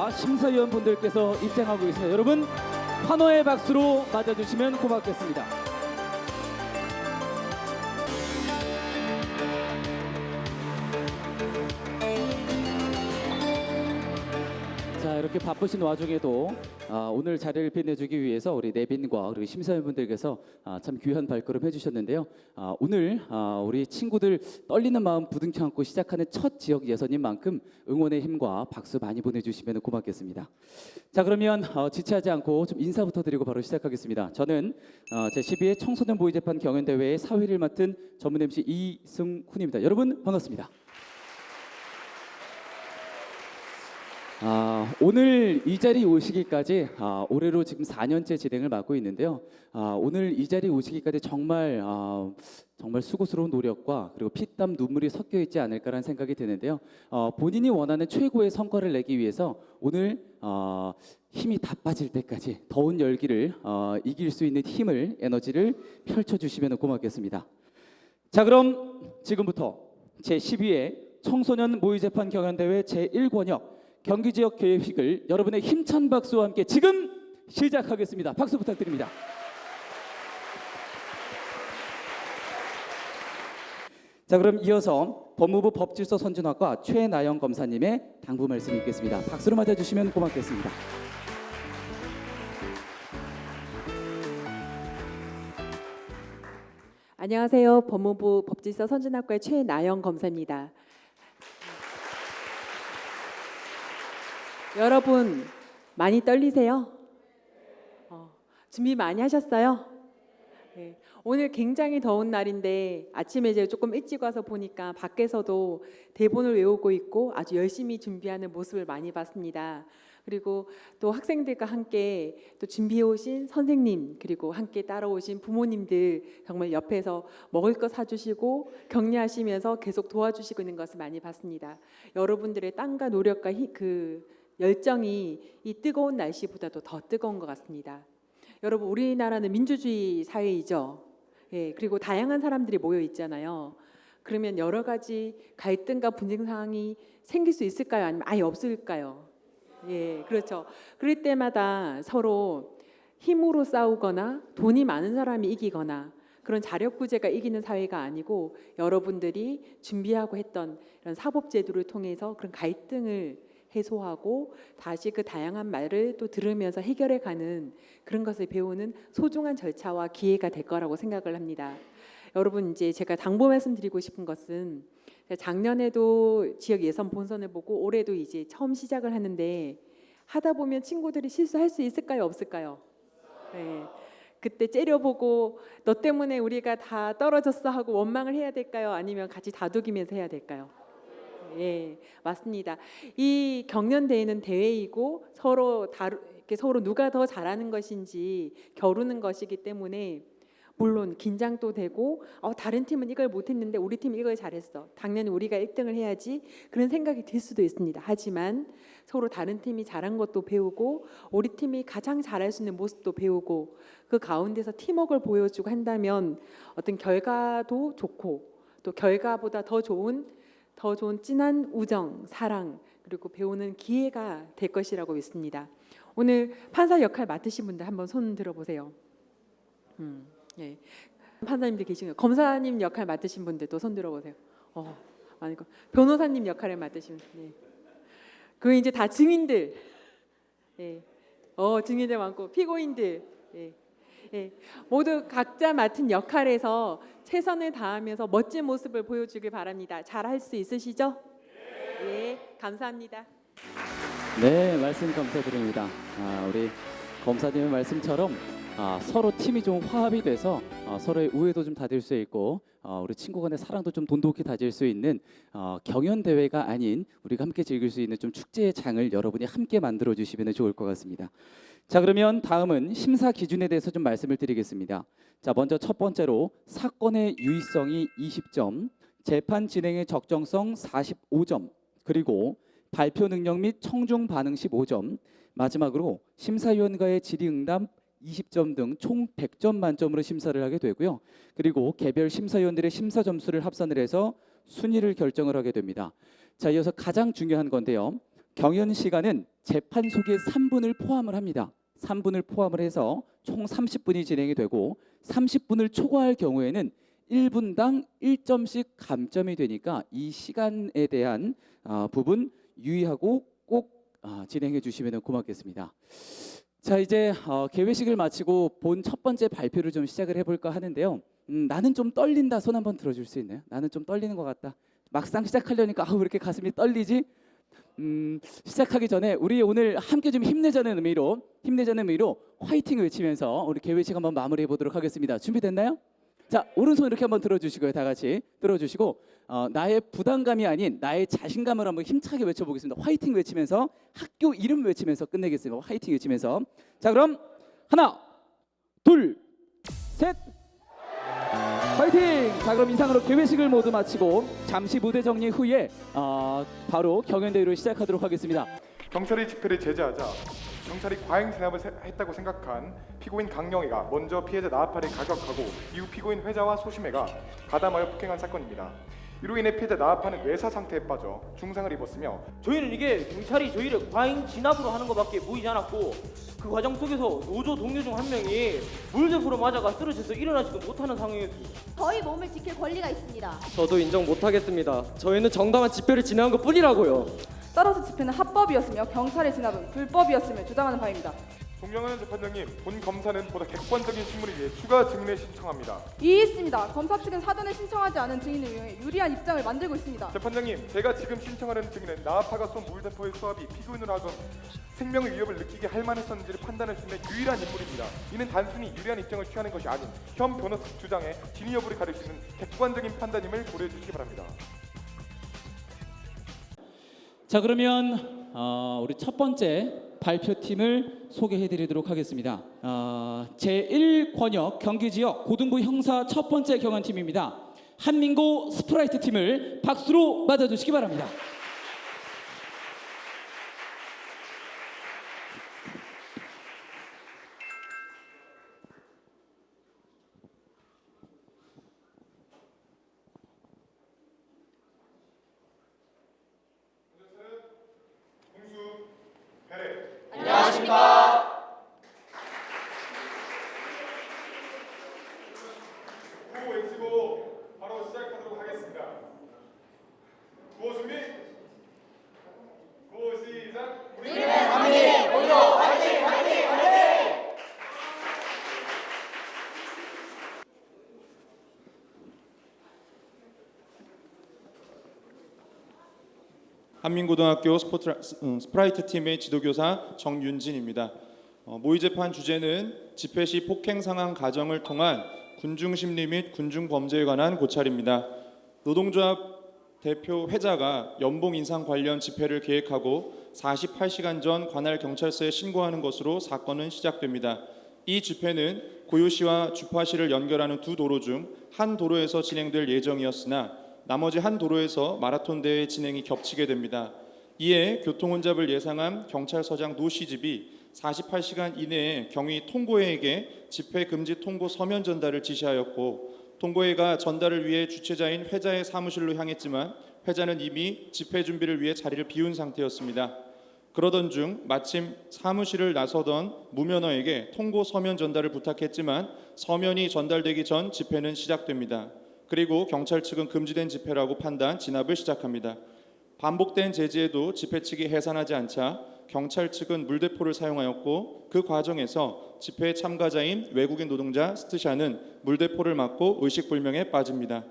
경연대회와 심사위원분들께서 입장하고 있습니다. 여러분 환호의 박수로 맞아주시면 고맙겠습니다. 자, 이렇게 바쁘신 와중에도 오늘 자리를 빛내주기 위해서 우리 내빈과 그리고 심사위원분들께서 참 귀한 발걸음 해주셨는데요. 오늘 우리 친구들 떨리는 마음 부둥켜 안고 시작하는 첫 지역 예선인 만큼 응원의 힘과 박수 많이 보내주시면 고맙겠습니다. 자, 그러면 지체하지 않고 좀 인사부터 드리고 바로 시작하겠습니다. 저는 제12회 청소년 모의재판 경연대회의 사회를 맡은 전문 MC 이승훈입니다. 여러분 반갑습니다. 오늘 이 자리 오시기까지 올해로 지금 4년째 진행을 맡고 있는데요. 오늘 이 자리 오시기까지 정말 수고스러운 노력과 그리고 피땀 눈물이 섞여 있지 않을까라는 생각이 드는데요. 본인이 원하는 최고의 성과를 내기 위해서 오늘 힘이 다 빠질 때까지 더운 열기를 이길 수 있는 힘을 에너지를 펼쳐주시면 고맙겠습니다. 자, 그럼 지금부터 제12회 청소년 모의재판 경연대회 제1권역 경기지역 계획을 여러분의 힘찬 박수와 함께 지금 시작하겠습니다. 박수 부탁드립니다. 자, 그럼 이어서 법무부 법질서 선진학과 최나영 검사님의 당부 말씀 있겠습니다. 박수로 맞아주시면 고맙겠습니다. 안녕하세요. 법무부 법질서 선진학과의 최나영 검사입니다. 여러분 많이 떨리세요? 준비 많이 하셨어요? 네. 오늘 굉장히 더운 날인데 아침에 이제 조금 일찍 와서 보니까 밖에서도 대본을 외우고 있고 아주 열심히 준비하는 모습을 많이 봤습니다. 그리고 또 학생들과 함께 또 준비해 오신 선생님 그리고 함께 따라오신 부모님들 정말 옆에서 먹을 거 사주시고 격려하시면서 계속 도와주시고 있는 것을 많이 봤습니다. 여러분들의 땀과 노력과 열정이 이 뜨거운 날씨보다도 더 뜨거운 것 같습니다. 여러분 우리나라는 민주주의 사회이죠. 예, 그리고 다양한 사람들이 모여 있잖아요. 그러면 여러 가지 갈등과 분쟁 상황이 생길 수 있을까요? 아니면 아예 없을까요? 예, 그렇죠. 그럴 때마다 서로 힘으로 싸우거나 돈이 많은 사람이 이기거나 그런 자력구제가 이기는 사회가 아니고 여러분들이 준비하고 했던 이런 사법제도를 통해서 그런 갈등을 해소하고 다시 그 다양한 말을 또 들으면서 해결해가는 그런 것을 배우는 소중한 절차와 기회가 될 거라고 생각을 합니다. 여러분 이제 제가 당부 말씀드리고 싶은 것은 작년에도 지역 예선 본선을 보고 올해도 이제 처음 시작을 하는데 하다 보면 친구들이 실수할 수 있을까요? 없을까요? 네. 그때 째려보고 너 때문에 우리가 다 떨어졌어 하고 원망을 해야 될까요? 아니면 같이 다독이면서 해야 될까요? 예, 맞습니다. 이 경연대회는 대회이고 서로 누가 더 잘하는 것인지 겨루는 것이기 때문에 물론 긴장도 되고 다른 팀은 이걸 못했는데 우리 팀이 이걸 잘했어. 당연히 우리가 1등을 해야지 그런 생각이 들 수도 있습니다. 하지만 서로 다른 팀이 잘한 것도 배우고 우리 팀이 가장 잘할 수 있는 모습도 배우고 그 가운데서 팀워크를 보여주고 한다면 어떤 결과도 좋고 또 결과보다 더 좋은 진한 우정, 사랑 그리고 배우는 기회가 될 것이라고 믿습니다. 오늘 판사 역할 맡으신 분들 한번 손 들어보세요. 예. 판사님들 계시네요. 검사님 역할 맡으신 분들도 손 들어보세요. 아니고 변호사님 역할을 맡으신 분. 예. 그 이제 다 증인들. 예. 증인들 많고 피고인들. 예. 예. 모두 각자 맡은 역할에서 최선을 다하면서 멋진 모습을 보여주길 바랍니다. 잘할 수 있으시죠? 예, 감사합니다. 네, 말씀 감사드립니다. 우리 검사님의 말씀처럼 서로 팀이 좀 화합이 돼서 서로의 우애도 좀 다질 수 있고 우리 친구 간의 사랑도 좀 돈독히 다질 수 있는 경연대회가 아닌 우리가 함께 즐길 수 있는 좀 축제의 장을 여러분이 함께 만들어 주시면 좋을 것 같습니다. 자, 그러면 다음은 심사 기준에 대해서 좀 말씀을 드리겠습니다. 자, 먼저 첫 번째로 사건의 유의성이 20점, 재판 진행의 적정성 45점, 그리고 발표 능력 및 청중 반응 15점, 마지막으로 심사위원과의 질의응답 20점 등 총 100점 만점으로 심사를 하게 되고요. 그리고 개별 심사위원들의 심사 점수를 합산을 해서 순위를 결정을 하게 됩니다. 자, 이어서 가장 중요한 건데요. 경연 시간은 재판 속에 3분을 포함을 합니다. 3분을 포함을 해서 총 30분이 진행이 되고 30분을 초과할 경우에는 1분당 1점씩 감점이 되니까 이 시간에 대한 부분 유의하고 꼭 진행해 주시면 고맙겠습니다. 자, 이제 개회식을 마치고 본 첫 번째 발표를 좀 시작을 해볼까 하는데요. 나는 좀 떨린다. 손 한번 들어줄 수 있나요? 나는 좀 떨리는 것 같다. 막상 시작하려니까 왜 이렇게 가슴이 떨리지? 시작하기 전에 우리 오늘 함께 좀 힘내자는 의미로 화이팅 외치면서 우리 개회식 한번 마무리해 보도록 하겠습니다. 준비됐나요? 자, 오른손 이렇게 한번 들어주시고요. 다 같이 들어주시고 나의 부담감이 아닌 나의 자신감을 한번 힘차게 외쳐보겠습니다. 화이팅 외치면서 학교 이름 외치면서 끝내겠습니다. 화이팅 외치면서. 자, 그럼 하나, 둘, 셋. 화이팅! 자, 그럼 이상으로 개회식을 모두 마치고 잠시 무대 정리 후에 바로 경연대회를 시작하도록 하겠습니다. 경찰이 집회를 제재하자 경찰이 과잉 진압을 했다고 생각한 피고인 강영애가 먼저 피해자 나아파를 가격하고 이후 피고인 회자와 소심애가 가담하여 폭행한 사건입니다. 이로 인해 피해자 나아파는 외사 상태에 빠져 중상을 입었으며 저희는 이게 경찰이 저희를 과잉 진압으로 하는 것밖에 보이지 않았고 그 과정 속에서 노조 동료 중 한 명이 물대포로 맞아가 쓰러져서 일어나지도 못하는 상황이었습니다. 저희 몸을 지킬 권리가 있습니다. 저도 인정 못하겠습니다. 저희는 정당한 집회를 진행한 것뿐이라고요. 따라서 집회는 합법이었으며 경찰의 진압은 불법이었음을 주장하는 바입니다. 존경하는 재판장님, 본 검사는 보다 객관적인 신문을 위해 추가 증인을 신청합니다. 이의 있습니다. 검사 측은 사전에 신청하지 않은 증인을 이용해 유리한 입장을 만들고 있습니다. 재판장님, 제가 지금 신청하는 증인은 나아파가 쏜 물대포의 수압이 피고인으로 하여금 생명의 위협을 느끼게 할 만했었는지를 판단할 수 있는 유일한 인물입니다. 이는 단순히 유리한 입장을 취하는 것이 아닌 현 변호사 주장의 진위 여부를 가릴 수 있는 객관적인 판단임을 고려해 주시기 바랍니다. 자, 그러면 우리 첫 번째 발표팀을 소개해드리도록 하겠습니다. 제1권역 경기지역 고등부 형사 첫 번째 경연팀입니다. 한민고 스프라이트 팀을 박수로 맞아주시기 바랍니다. 구호 외치고 바로 시작하도록 하겠습니다. 구호 준비. 구호 시작. 우리는 한민희 모두 화이팅 화이팅 화이팅. 한민고등학교 스프라이트 팀의 지도교사 정윤진입니다. 모의 재판 주제는 집회 시 폭행 상황 가정을 통한 군중 심리 및 군중 범죄에 관한 고찰입니다. 노동조합 대표 회자가 연봉 인상 관련 집회를 계획하고 48시간 전 관할 경찰서에 신고하는 것으로 사건은 시작됩니다. 이 집회는 고요시와 주파시를 연결하는 두 도로 중 한 도로에서 진행될 예정이었으나 나머지 한 도로에서 마라톤 대회 진행이 겹치게 됩니다. 이에 교통혼잡을 예상한 경찰서장 노시집이 48시간 이내에 경위 통고회에게 집회 금지 통고 서면 전달을 지시하였고 통고회가 전달을 위해 주최자인 회자의 사무실로 향했지만 회자는 이미 집회 준비를 위해 자리를 비운 상태였습니다. 그러던 중 마침 사무실을 나서던 무면허에게 통고 서면 전달을 부탁했지만 서면이 전달되기 전 집회는 시작됩니다. 그리고 경찰 측은 금지된 집회라고 판단, 진압을 시작합니다. 반복된 제지에도 집회 측이 해산하지 않자 경찰 측은 물대포를 사용하였고 그 과정에서 집회 참가자인 외국인 노동자 스트샤는 물대포를 맞고 의식불명에 빠집니다.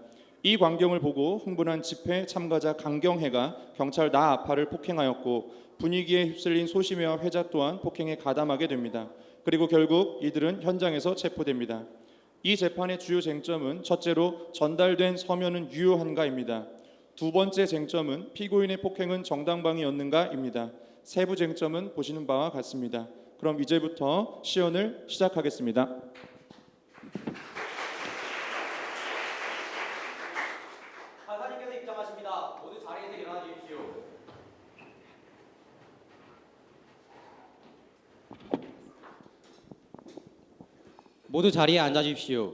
이 광경을 보고 흥분한 집회 참가자 강경혜가 경찰 나아파를 폭행하였고 분위기에 휩쓸린 소심애와 회자 또한 폭행에 가담하게 됩니다. 그리고 결국 이들은 현장에서 체포됩니다. 이 재판의 주요 쟁점은 첫째로 전달된 서면은 유효한가입니다. 두 번째 쟁점은 피고인의 폭행은 정당방위였는가입니다. 세부 쟁점은 보시는 바와 같습니다. 그럼 이제부터 시연을 시작하겠습니다. 판사님께서 입장하십니다. 모두 자리에서 일어나 주십시오. 모두 자리에 앉아 주십시오.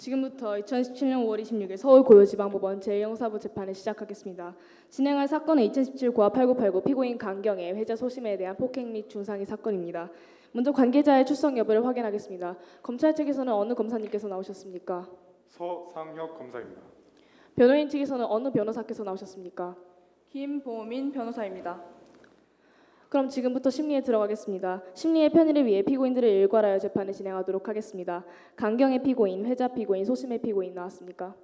지금부터 2017년 5월 26일 서울고요지방법원 제2형사부 재판을 시작하겠습니다. 진행할 사건은 2017 고압 8989 피고인 강경의 회자 소심에 대한 폭행 및 중상해 사건입니다. 먼저 관계자의 출석 여부를 확인하겠습니다. 검찰 측에서는 어느 검사님께서 나오셨습니까? 서상혁 검사입니다. 변호인 측에서는 어느 변호사께서 나오셨습니까? 김보민 변호사입니다. 그럼 지금부터 심리에 들어가겠습니다. 심리의 편의를 위해 피고인들을 일괄하여 재판을 진행하도록 하겠습니다. 강경의 피고인, 회자 피고인, 소심의 피고인 나왔습니까?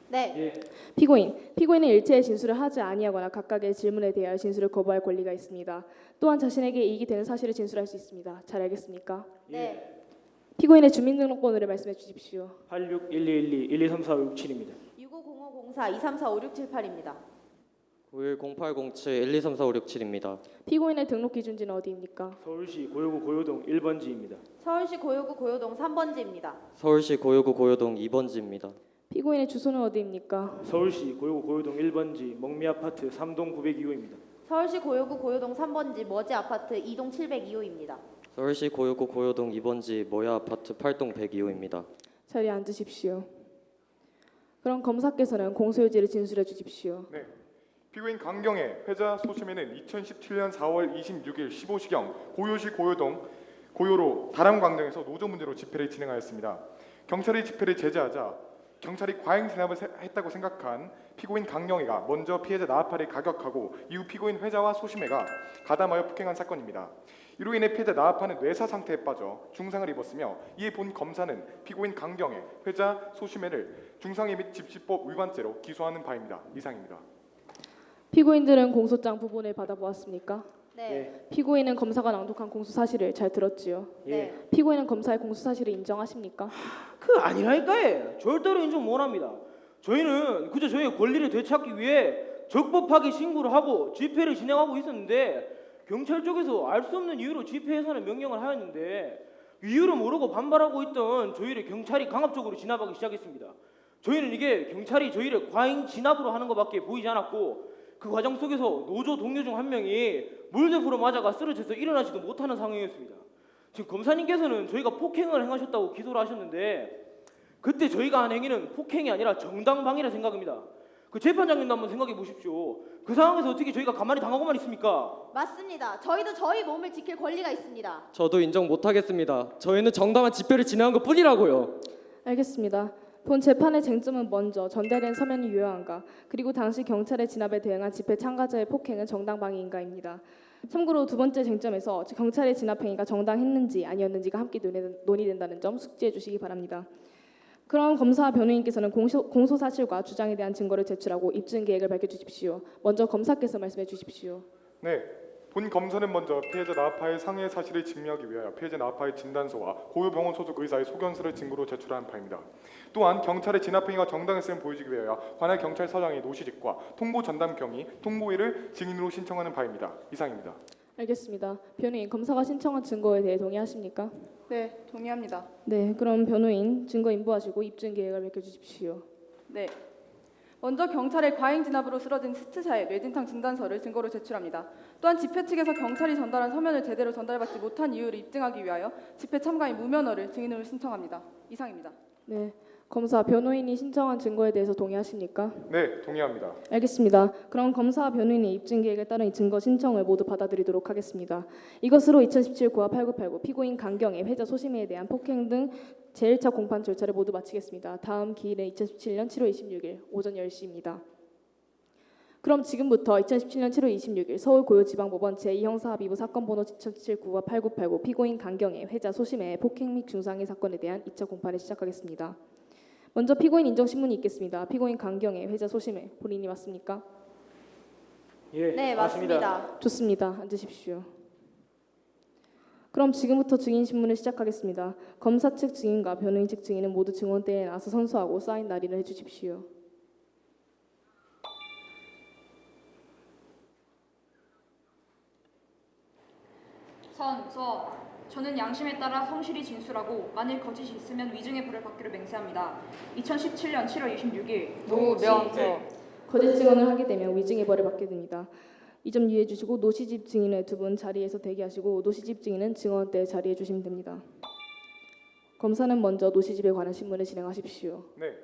네. 피고인은 일체의 진술을 하지 아니하거나 각각의 질문에 대하여 진술을 거부할 권리가 있습니다. 또한 자신에게 이익이 되는 사실을 진술할 수 있습니다. 잘 알겠습니까? 네. 피고인의 주민등록번호를 말씀해 주십시오. 861212-1234567입니다. 6505-04-234567입니다. 910807-1234567입니다. 피고인의 등록 기준지는 어디입니까? 서울시 고요구 고요동 1번지입니다. 서울시 고요구 고요동 3번지입니다. 서울시 고요구 고요동 2번지입니다. 피고인의 주소는 어디입니까? 서울시 고요구 고요동 1번지 먹미 아파트 3동 902호입니다. 서울시 고요구 고요동 3번지 머지 아파트 2동 702호입니다. 서울시 고요구 고요동 2번지 모야 아파트 8동 102호입니다. 자리에 앉으십시오. 그럼 검사께서는 공소유지를 진술해 주십시오. 네. 피고인 강경의 회자 소심에는 2017년 4월 26일 15시경 고요시 고요동 고요로 다람광장에서 노조 문제로 집회를 진행하였습니다. 경찰이 집회를 제재하자 경찰이 과잉 진압을 했다고 생각한 피고인 강경애가 먼저 피해자 나아파를 가격하고 이후 피고인 회자와 소심애가 가담하여 폭행한 사건입니다. 이로 인해 피해자 나아파는 뇌사 상태에 빠져 중상을 입었으며 이에 본 검사는 피고인 강경애, 회자, 소심애를 중상해 및 집시법 위반죄로 기소하는 바입니다. 이상입니다. 피고인들은 공소장 부분을 받아보았습니까? 네. 피고인은 검사가 낭독한 공소 사실을 잘 들었지요. 네. 피고인은 검사의 공소 사실을 인정하십니까? 그 아니라니까요. 절대로 인정 못합니다. 저희는 그저 저희의 권리를 되찾기 위해 적법하게 신고를 하고 집회를 진행하고 있었는데 경찰 쪽에서 알 수 없는 이유로 집회 해산을 명령을 하였는데 이유를 모르고 반발하고 있던 저희를 경찰이 강압적으로 진압하기 시작했습니다. 저희는 이게 경찰이 저희를 과잉 진압으로 하는 것밖에 보이지 않았고 그 과정 속에서 노조 동료 중 한 명이 물대포로 맞아가 쓰러져서 일어나지도 못하는 상황이었습니다. 지금 검사님께서는 저희가 폭행을 행하셨다고 기소를 하셨는데 그때 저희가 한 행위는 폭행이 아니라 정당방위라 생각합니다. 그 재판장님도 한번 생각해 보십시오. 그 상황에서 어떻게 저희가 가만히 당하고만 있습니까? 맞습니다. 저희도 저희 몸을 지킬 권리가 있습니다. 저도 인정 못하겠습니다. 저희는 정당한 집회를 진행한 것뿐이라고요. 알겠습니다. 본 재판의 쟁점은 먼저 전달된 서면이 유효한가, 그리고 당시 경찰의 진압에 대응한 집회 참가자의 폭행은 정당방위인가입니다. 참고로 두 번째 쟁점에서 경찰의 진압 행위가 정당했는지 아니었는지가 함께 논의된다는 점 숙지해 주시기 바랍니다. 그럼 검사와 변호인께서는 공소 사실과 주장에 대한 증거를 제출하고 입증 계획을 밝혀주십시오. 먼저 검사께서 말씀해 주십시오. 네. 본 검사는 먼저 피해자 나아파의 상해 사실을 증명하기 위하여 피해자 나아파의 진단서와 고요병원 소속 의사의 소견서를 증거로 제출한 바입니다. 또한 경찰의 진압행위가 정당했음을 보여주기 위하여 관할 경찰서장의 노시직과 통보 전담 경위, 통보일을 증인으로 신청하는 바입니다. 이상입니다. 알겠습니다. 변호인, 검사가 신청한 증거에 대해 동의하십니까? 네, 동의합니다. 네, 그럼 변호인 증거 인부하시고 입증 계획을 밝혀주십시오. 네. 먼저 경찰의 과잉 진압으로 쓰러진 스트샤의 뇌진탕 진단서를 증거로 제출합니다. 또한 집회 측에서 경찰이 전달한 서면을 제대로 전달받지 못한 이유를 입증하기 위하여 집회 참가인 무면허를 증인으로 신청합니다. 이상입니다. 네, 검사, 변호인이 신청한 증거에 대해서 동의하십니까? 네, 동의합니다. 알겠습니다. 그럼 검사와 변호인의 입증 계획에 따른 이 증거 신청을 모두 받아들이도록 하겠습니다. 이것으로 2017 고압 8989 피고인 강경의 회자 소심에 대한 폭행 등 제1차 공판 절차를 모두 마치겠습니다. 다음 기일은 2017년 7월 26일 오전 10시입니다. 그럼 지금부터 2017년 7월 26일 서울고요지방법원 제2형사합의부 사건 번호 2017 고압 8989 피고인 강경의 회자 소심의 폭행 및 중상해 사건에 대한 2차 공판을 시작하겠습니다. 먼저 피고인 인정 신문이 있겠습니다. 피고인 강경의 회자 소심해 본인이 맞습니까? 예, 네, 맞습니다. 좋습니다. 앉으십시오. 그럼 지금부터 증인 신문을 시작하겠습니다. 검사 측 증인과 변호인 측 증인은 모두 증언대에 나서 선서하고 사인 날인을 해주십시오. 선서 저는 양심에 따라 성실히 진술하고 만일 거짓이 있으면 위증의 벌을 받기를 맹세합니다. 2017년 7월 26일 노명서. 거짓 증언을 하게 되면 위증의 벌을 받게 됩니다. 이 점 유의해 주시고 노시집 증인의 두 분 자리에서 대기하시고 노시집 증인은 증언대에 자리해 주시면 됩니다. 검사는 먼저 노시집에 관한 신문을 진행하십시오. 네.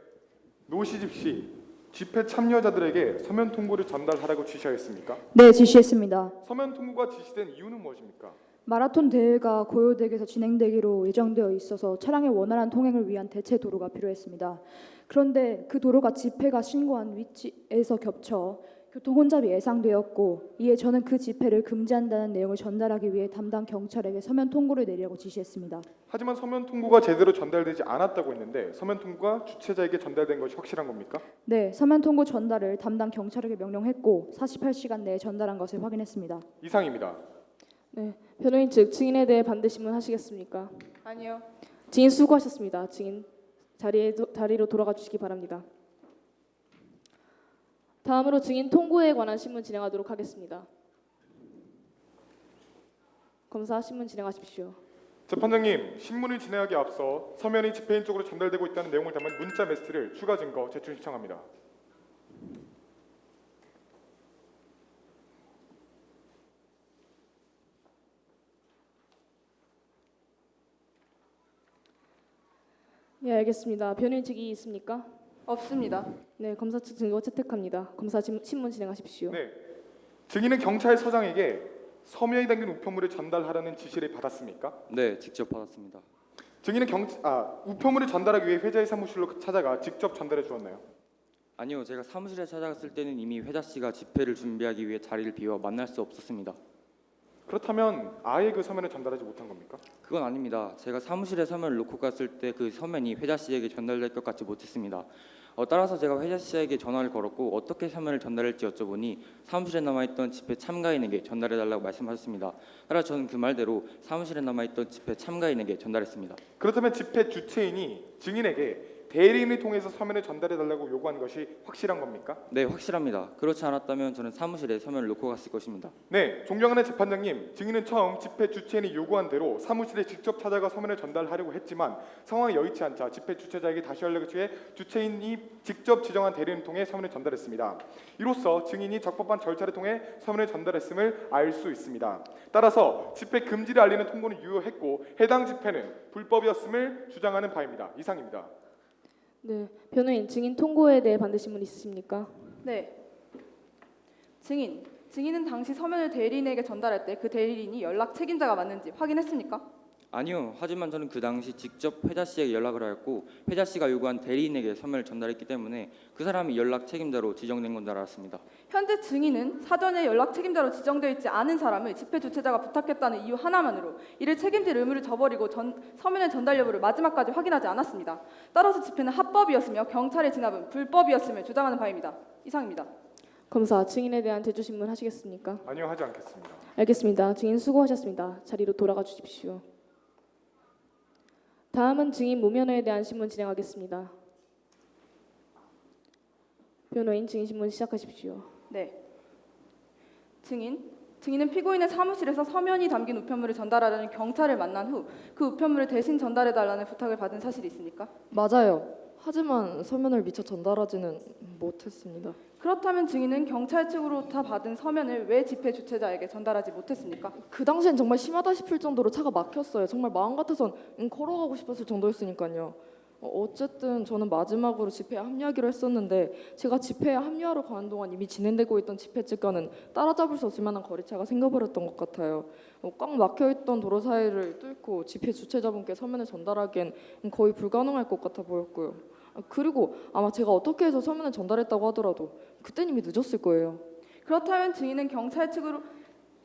노시집 시 집회 참여자들에게 서면 통보를 전달하라고 지시하였습니까? 네, 지시했습니다. 서면 통보가 지시된 이유는 무엇입니까? 마라톤 대회가 고요대교에서 진행되기로 예정되어 있어서 차량의 원활한 통행을 위한 대체 도로가 필요했습니다. 그런데 그 도로가 집회가 신고한 위치에서 겹쳐 교통 혼잡이 예상되었고, 이에 저는 그 집회를 금지한다는 내용을 전달하기 위해 담당 경찰에게 서면 통보를 내리라고 지시했습니다. 하지만 서면 통보가 제대로 전달되지 않았다고 했는데 서면 통보가 주최자에게 전달된 것이 확실한 겁니까? 네, 서면 통보 전달을 담당 경찰에게 명령했고 48시간 내에 전달한 것을 확인했습니다. 이상입니다. 네, 변호인 측 증인에 대해 반대 신문하시겠습니까? 아니요. 증인 수고하셨습니다. 증인 자리로 돌아가 주시기 바랍니다. 다음으로 증인 통고에 관한 신문 진행하도록 하겠습니다. 검사 신문 진행하십시오. 재판장님, 신문을 진행하기 앞서 서면이 집회인 쪽으로 전달되고 있다는 내용을 담은 문자 메시지를 추가 증거 제출 신청합니다. 예, 알겠습니다. 변호인 측 이의 있습니까? 없습니다. 네, 검사 측 증거 채택합니다. 검사 신문 진행하십시오. 네. 증인은 경찰서장에게 서면이 담긴 우편물을 전달하라는 지시를 받았습니까? 네, 직접 받았습니다. 증인은 우편물을 전달하기 위해 회자의 사무실로 찾아가 직접 전달해 주었나요? 아니요, 제가 사무실에 찾아갔을 때는 이미 회자 씨가 집회를 준비하기 위해 자리를 비워 만날 수 없었습니다. 그렇다면 아예 그 서면을 전달하지 못한 겁니까? 그건 아닙니다. 제가 사무실에 서면을 놓고 갔을 때 그 서면이 회자 씨에게 전달될 것 같지 못했습니다. 따라서 제가 회자 씨에게 전화를 걸었고 어떻게 서면을 전달할지 여쭤보니 사무실에 남아있던 집회 참가인에게 전달해달라고 말씀하셨습니다. 따라서 저는 그 말대로 사무실에 남아있던 집회 참가인에게 전달했습니다. 그렇다면 집회 주최인이 증인에게 대리인을 통해서 서면을 전달해달라고 요구한 것이 확실한 겁니까? 네, 확실합니다. 그렇지 않았다면 저는 사무실에 서면을 놓고 갔을 것입니다. 네, 존경하는 재판장님, 증인은 처음 집회 주최인이 요구한 대로 사무실에 직접 찾아가 서면을 전달하려고 했지만 상황이 여의치 않자 집회 주최자에게 다시 연락을 취해 주최인이 직접 지정한 대리인을 통해 서면을 전달했습니다. 이로써 증인이 적법한 절차를 통해 서면을 전달했음을 알 수 있습니다. 따라서 집회 금지를 알리는 통보는 유효했고 해당 집회는 불법이었음을 주장하는 바입니다. 이상입니다. 네, 변호인 증인 통고에 대해 반대 신문 있으십니까? 네. 증인은 당시 서면을 대리인에게 전달할 때 그 대리인이 연락 책임자가 맞는지 확인했습니까? 아니요. 하지만 저는 그 당시 직접 회자 씨에게 연락을 하였고 회자 씨가 요구한 대리인에게 서면을 전달했기 때문에 그 사람이 연락 책임자로 지정된 건 줄 알았습니다. 현재 증인은 사전에 연락 책임자로 지정되어 있지 않은 사람을 집회 주최자가 부탁했다는 이유 하나만으로 이를 책임질 의무를 저버리고 서면의 전달 여부를 마지막까지 확인하지 않았습니다. 따라서 집회는 합법이었으며 경찰의 진압은 불법이었음을 주장하는 바입니다. 이상입니다. 검사 증인에 대한 제주 신문 하시겠습니까? 아니요, 하지 않겠습니다. 알겠습니다. 증인 수고하셨습니다. 자리로 돌아가 주십시오. 다음은 증인 무면허에 대한 신문 진행하겠습니다. 변호인 증인 신문 시작하십시오. 네. 증인은 피고인의 사무실에서 서면이 담긴 우편물을 전달하려는 경찰을 만난 후 그 우편물을 대신 전달해달라는 부탁을 받은 사실이 있습니까? 맞아요. 하지만 서면을 미처 전달하지는 못했습니다. 그렇다면 증인은 경찰 측으로부터 받은 서면을 왜 집회 주최자에게 전달하지 못했습니까? 그 당시엔 정말 심하다 싶을 정도로 차가 막혔어요. 정말 마음 같아선 걸어가고 싶었을 정도였으니까요. 어쨌든 저는 마지막으로 집회에 합류하기로 했었는데 제가 집회에 합류하러 가는 동안 이미 진행되고 있던 집회 측과는 따라잡을 수 없을 만한 거리차가 생겨버렸던 것 같아요. 꽉 막혀있던 도로 사이를 뚫고 집회 주최자분께 서면을 전달하기엔 거의 불가능할 것 같아 보였고요. 그리고 아마 제가 어떻게 해서 서면을 전달했다고 하더라도 그땐 이미 늦었을 거예요. 그렇다면 증인은 경찰 측으로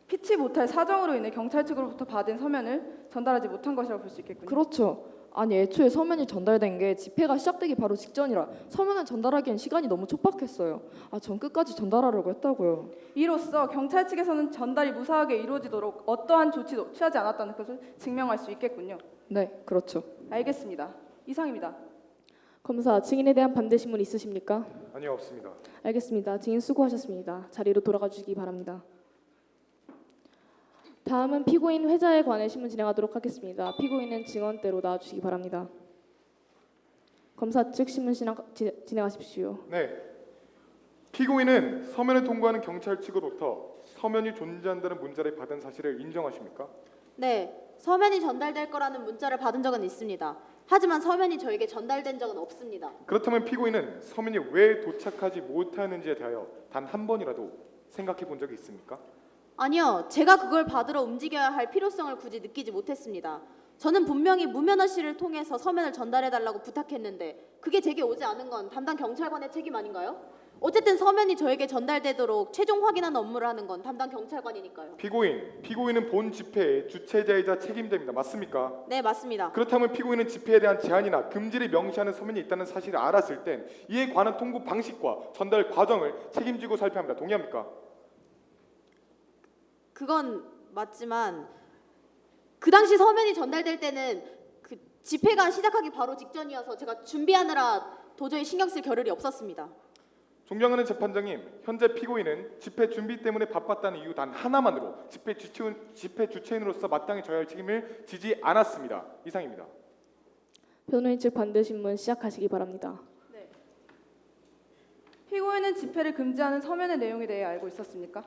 피치 못할 사정으로 인해 경찰 측으로부터 받은 서면을 전달하지 못한 것이라고 볼 수 있겠군요. 그렇죠. 아니 애초에 서면이 전달된 게 집회가 시작되기 바로 직전이라 서면을 전달하기엔 시간이 너무 촉박했어요. 전 끝까지 전달하려고 했다고요. 이로써 경찰 측에서는 전달이 무사하게 이루어지도록 어떠한 조치도 취하지 않았다는 것을 증명할 수 있겠군요. 네, 그렇죠. 알겠습니다. 이상입니다. 검사 증인에 대한 반대 신문 있으십니까? 아니요, 없습니다. 알겠습니다. 증인 수고하셨습니다. 자리로 돌아가 주시기 바랍니다. 다음은 피고인 회자에 관해 신문 진행하도록 하겠습니다. 피고인은 증언대로 나와주시기 바랍니다. 검사 측 신문 진행하십시오. 네. 피고인은 서면을 통보하는 경찰 측으로부터 서면이 존재한다는 문자를 받은 사실을 인정하십니까? 네, 서면이 전달될 거라는 문자를 받은 적은 있습니다. 하지만 서면이 저에게 전달된 적은 없습니다. 그렇다면 피고인은 서면이 왜 도착하지 못하는지에 대하여 단 한 번이라도 생각해 본 적이 있습니까? 아니요, 제가 그걸 받으러 움직여야 할 필요성을 굳이 느끼지 못했습니다. 저는 분명히 무면허 씨를 통해서 서면을 전달해달라고 부탁했는데 그게 제게 오지 않은 건 담당 경찰관의 책임 아닌가요? 어쨌든 서면이 저에게 전달되도록 최종 확인하는 업무를 하는 건 담당 경찰관이니까요. 피고인은 본 집회의 주최자이자 책임자입니다. 맞습니까? 네, 맞습니다. 그렇다면 피고인은 집회에 대한 제한이나 금지를 명시하는 서면이 있다는 사실을 알았을 땐 이에 관한 통보 방식과 전달 과정을 책임지고 살펴야 합니다. 동의합니까? 그건 맞지만 그 당시 서면이 전달될 때는 그 집회가 시작하기 바로 직전이어서 제가 준비하느라 도저히 신경 쓸 겨를이 없었습니다. 존경하는 재판장님, 현재 피고인은 집회 준비 때문에 바빴다는 이유 단 하나만으로 집회 주체인으로서 마땅히 져야 할 책임을 지지 않았습니다. 이상입니다. 변호인 측 반대 신문 시작하시기 바랍니다. 피고인은 집회를 금지하는 서면의 내용에 대해 알고 있었습니까?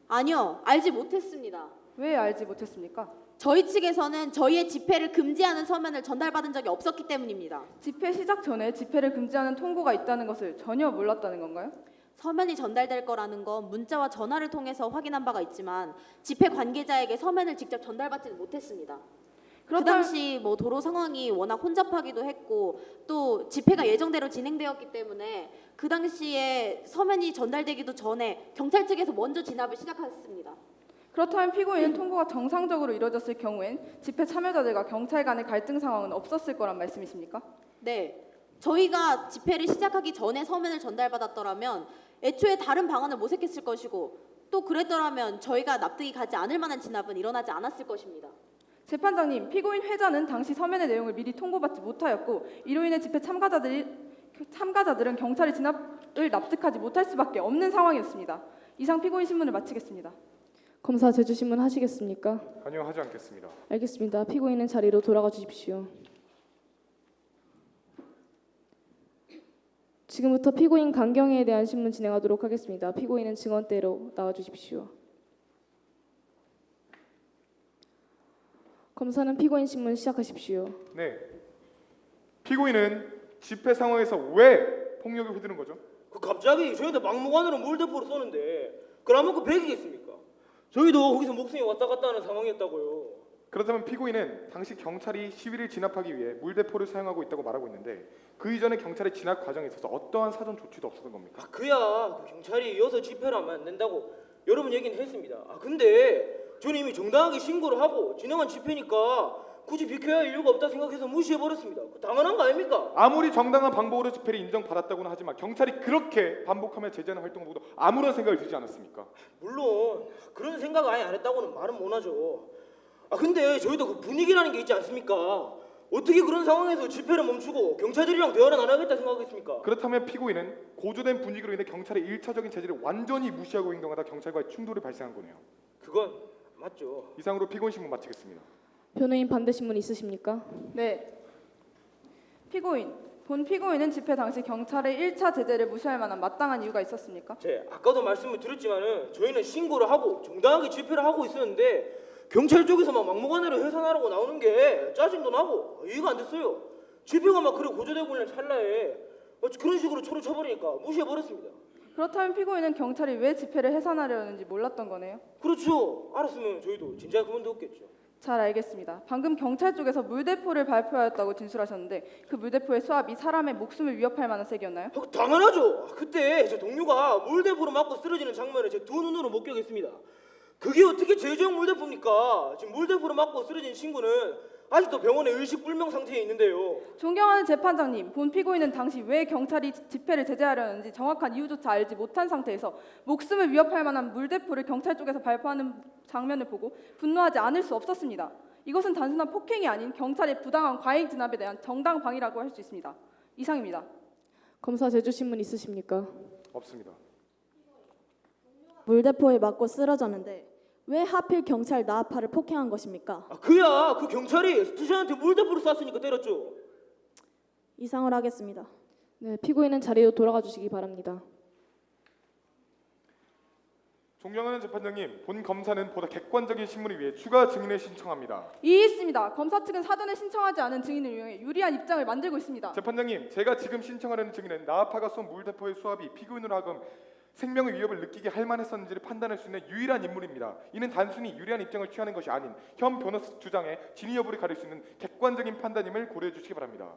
아니요, 알지 못했습니다. 왜 알지 못했습니까? 저희 측에서는 저희의 집회를 금지하는 서면을 전달받은 적이 없었기 때문입니다. 집회 시작 전에 집회를 금지하는 통보가 있다는 것을 전혀 몰랐다는 건가요? 서면이 전달될 거라는 건 문자와 전화를 통해서 확인한 바가 있지만 집회 관계자에게 서면을 직접 전달받지는 못했습니다. 그 당시 뭐 도로 상황이 워낙 혼잡하기도 했고 또 집회가 예정대로 진행되었기 때문에 그 당시에 서면이 전달되기도 전에 경찰 측에서 먼저 진압을 시작했습니다. 그렇다면 피고인은 통보가 정상적으로 이루어졌을 경우엔 집회 참여자들과 경찰 간의 갈등 상황은 없었을 거란 말씀이십니까? 네, 저희가 집회를 시작하기 전에 서면을 전달받았더라면 애초에 다른 방안을 모색했을 것이고 또 그랬더라면 저희가 납득이 가지 않을 만한 진압은 일어나지 않았을 것입니다. 재판장님, 피고인 회자는 당시 서면의 내용을 미리 통보받지 못하였고 이로 인해 집회 참가자들은 경찰의 진압을 납득하지 못할 수밖에 없는 상황이었습니다. 이상 피고인 신문을 마치겠습니다. 검사 제주 신문 하시겠습니까? 아니요, 하지 않겠습니다. 알겠습니다. 피고인은 자리로 돌아가 주십시오. 지금부터 피고인 강경애에 대한 신문 진행하도록 하겠습니다. 피고인은 증언대로 나와 주십시오. 검사는 피고인 신문 시작하십시오. 네. 피고인은 집회 상황에서 왜 폭력을 휘두른 거죠? 그 갑자기 저희한테 막무가내로 물대포를 쏘는데 그러면 그 백이겠습니까? 저희도 거기서 목숨이 왔다 갔다 하는 상황이었다고요. 그렇다면 피고인은 당시 경찰이 시위를 진압하기 위해 물대포를 사용하고 있다고 말하고 있는데 그 이전에 경찰의 진압 과정에 있어서 어떠한 사전 조치도 없었던 겁니까? 그야 그 경찰이 이어서 집회를 하면 안 된다고 여러 번 얘기는 했습니다. 근데 저는 이미 정당하게 신고를 하고 진행한 집회니까 굳이 비켜야 할 이유가 없다 생각해서 무시해버렸습니다. 당연한 거 아닙니까? 아무리 정당한 방법으로 집회를 인정받았다고는 하지만 경찰이 그렇게 반복하며 제재하는 활동을 보고도 아무런 생각이 들지 않았습니까? 물론 그런 생각 아예 안 했다고는 말은 못하죠. 근데 저희도 그 분위기라는 게 있지 않습니까? 어떻게 그런 상황에서 집회를 멈추고 경찰들이랑 대화를 안 하겠다 생각하겠습니까? 그렇다면 피고인은 고조된 분위기로 인해 경찰의 일차적인 제재를 완전히 무시하고 행동하다 경찰과의 충돌이 발생한 거네요. 그건 맞죠. 이상으로 피고인 신문 마치겠습니다. 변호인 반대 신문 있으십니까? 네. 본 피고인은 집회 당시 경찰의 1차 제재를 무시할 만한 마땅한 이유가 있었습니까? 아까도 말씀을 드렸지만은 저희는 신고를 하고 정당하게 집회를 하고 있었는데 경찰 쪽에서 막 막무가내로 해산하라고 나오는 게 짜증도 나고 이해가 안 됐어요. 집회가 막 그래 고조되고 있는 찰나에 그런 식으로 초를 쳐버리니까 무시해버렸습니다. 그렇다면 피고인은 경찰이 왜 집회를 해산하려는지 몰랐던 거네요? 그렇죠. 알았으면 저희도 진작 그만뒀겠죠. 잘 알겠습니다. 방금 경찰 쪽에서 물대포를 발표하였다고 진술하셨는데 그 물대포의 수압이 사람의 목숨을 위협할 만한 세기였나요? 당연하죠. 그때 제 동료가 물대포로 맞고 쓰러지는 장면을 제 두 눈으로 목격했습니다. 그게 어떻게 제주형 물대포입니까? 지금 물대포로 맞고 쓰러진 친구는 아직도 병원에 의식불명 상태에 있는데요. 존경하는 재판장님, 본 피고인은 당시 왜 경찰이 집회를 제재하려는지 정확한 이유조차 알지 못한 상태에서 목숨을 위협할 만한 물대포를 경찰 쪽에서 발표하는 장면을 보고 분노하지 않을 수 없었습니다. 이것은 단순한 폭행이 아닌 경찰의 부당한 과잉 진압에 대한 정당 방위라고 할 수 있습니다. 이상입니다. 검사 제주 신문 있으십니까? 없습니다. 물대포에 맞고 쓰러졌는데 왜 하필 경찰 나아파를 폭행한 것입니까? 그야 그 경찰이 스투시한테 물대포를 쐈으니까 때렸죠. 이상을 하겠습니다. 네, 피고인은 자리로 돌아가 주시기 바랍니다. 존경하는 재판장님, 본 검사는 보다 객관적인 신문을 위해 추가 증인을 신청합니다. 이의있습니다. 검사 측은 사전에 신청하지 않은 증인을 이용해 유리한 입장을 만들고 있습니다. 재판장님, 제가 지금 신청하려는 증인은 나아파가 쏜 물대포의 수압이 피고인으로 하금 생명의 위협을 느끼게 할 만했었는지를 판단할 수 있는 유일한 인물입니다. 이는 단순히 유리한 입장을 취하는 것이 아닌 현 변호사 주장의 진위 여부를 가릴 수 있는 객관적인 판단임을 고려해 주시기 바랍니다.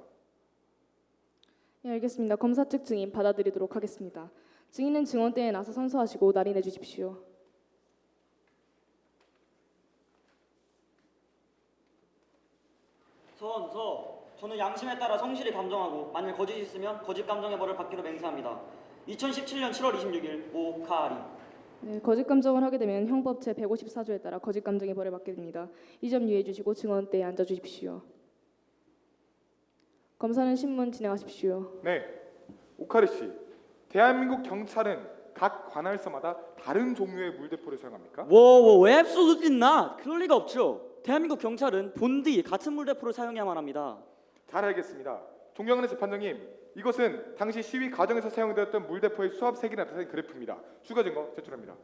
예, 알겠습니다. 검사 측 증인 받아들이도록 하겠습니다. 증인은 증언대에 나서 선서하시고 날인해 주십시오. 저는 양심에 따라 성실히 감정하고 만일 거짓이 있으면 거짓 감정의 벌을 받기로 맹세합니다. 2017년 7월 26일 오카리. 네, 거짓 감정을 하게 되면 형법 제 154조에 따라 거짓 감정의 벌을 받게 됩니다. 이 점 유의해 주시고 증언대에 앉아 주십시오. 검사는 신문 진행하십시오. 네, 오카리 씨, 대한민국 경찰은 각 관할서마다 다른 종류의 물대포를 사용합니까? 왜 absolutely not. 그럴 리가 없죠. 대한민국 경찰은 본디 같은 물대포를 사용해야만 합니다. 잘 알겠습니다. 존경하는 재판장님, 이것은 당시 시위 과정에서 사용되었던 물대포의 수압 색이 나타낸 그래프입니다. 추가 증거 제출합니다.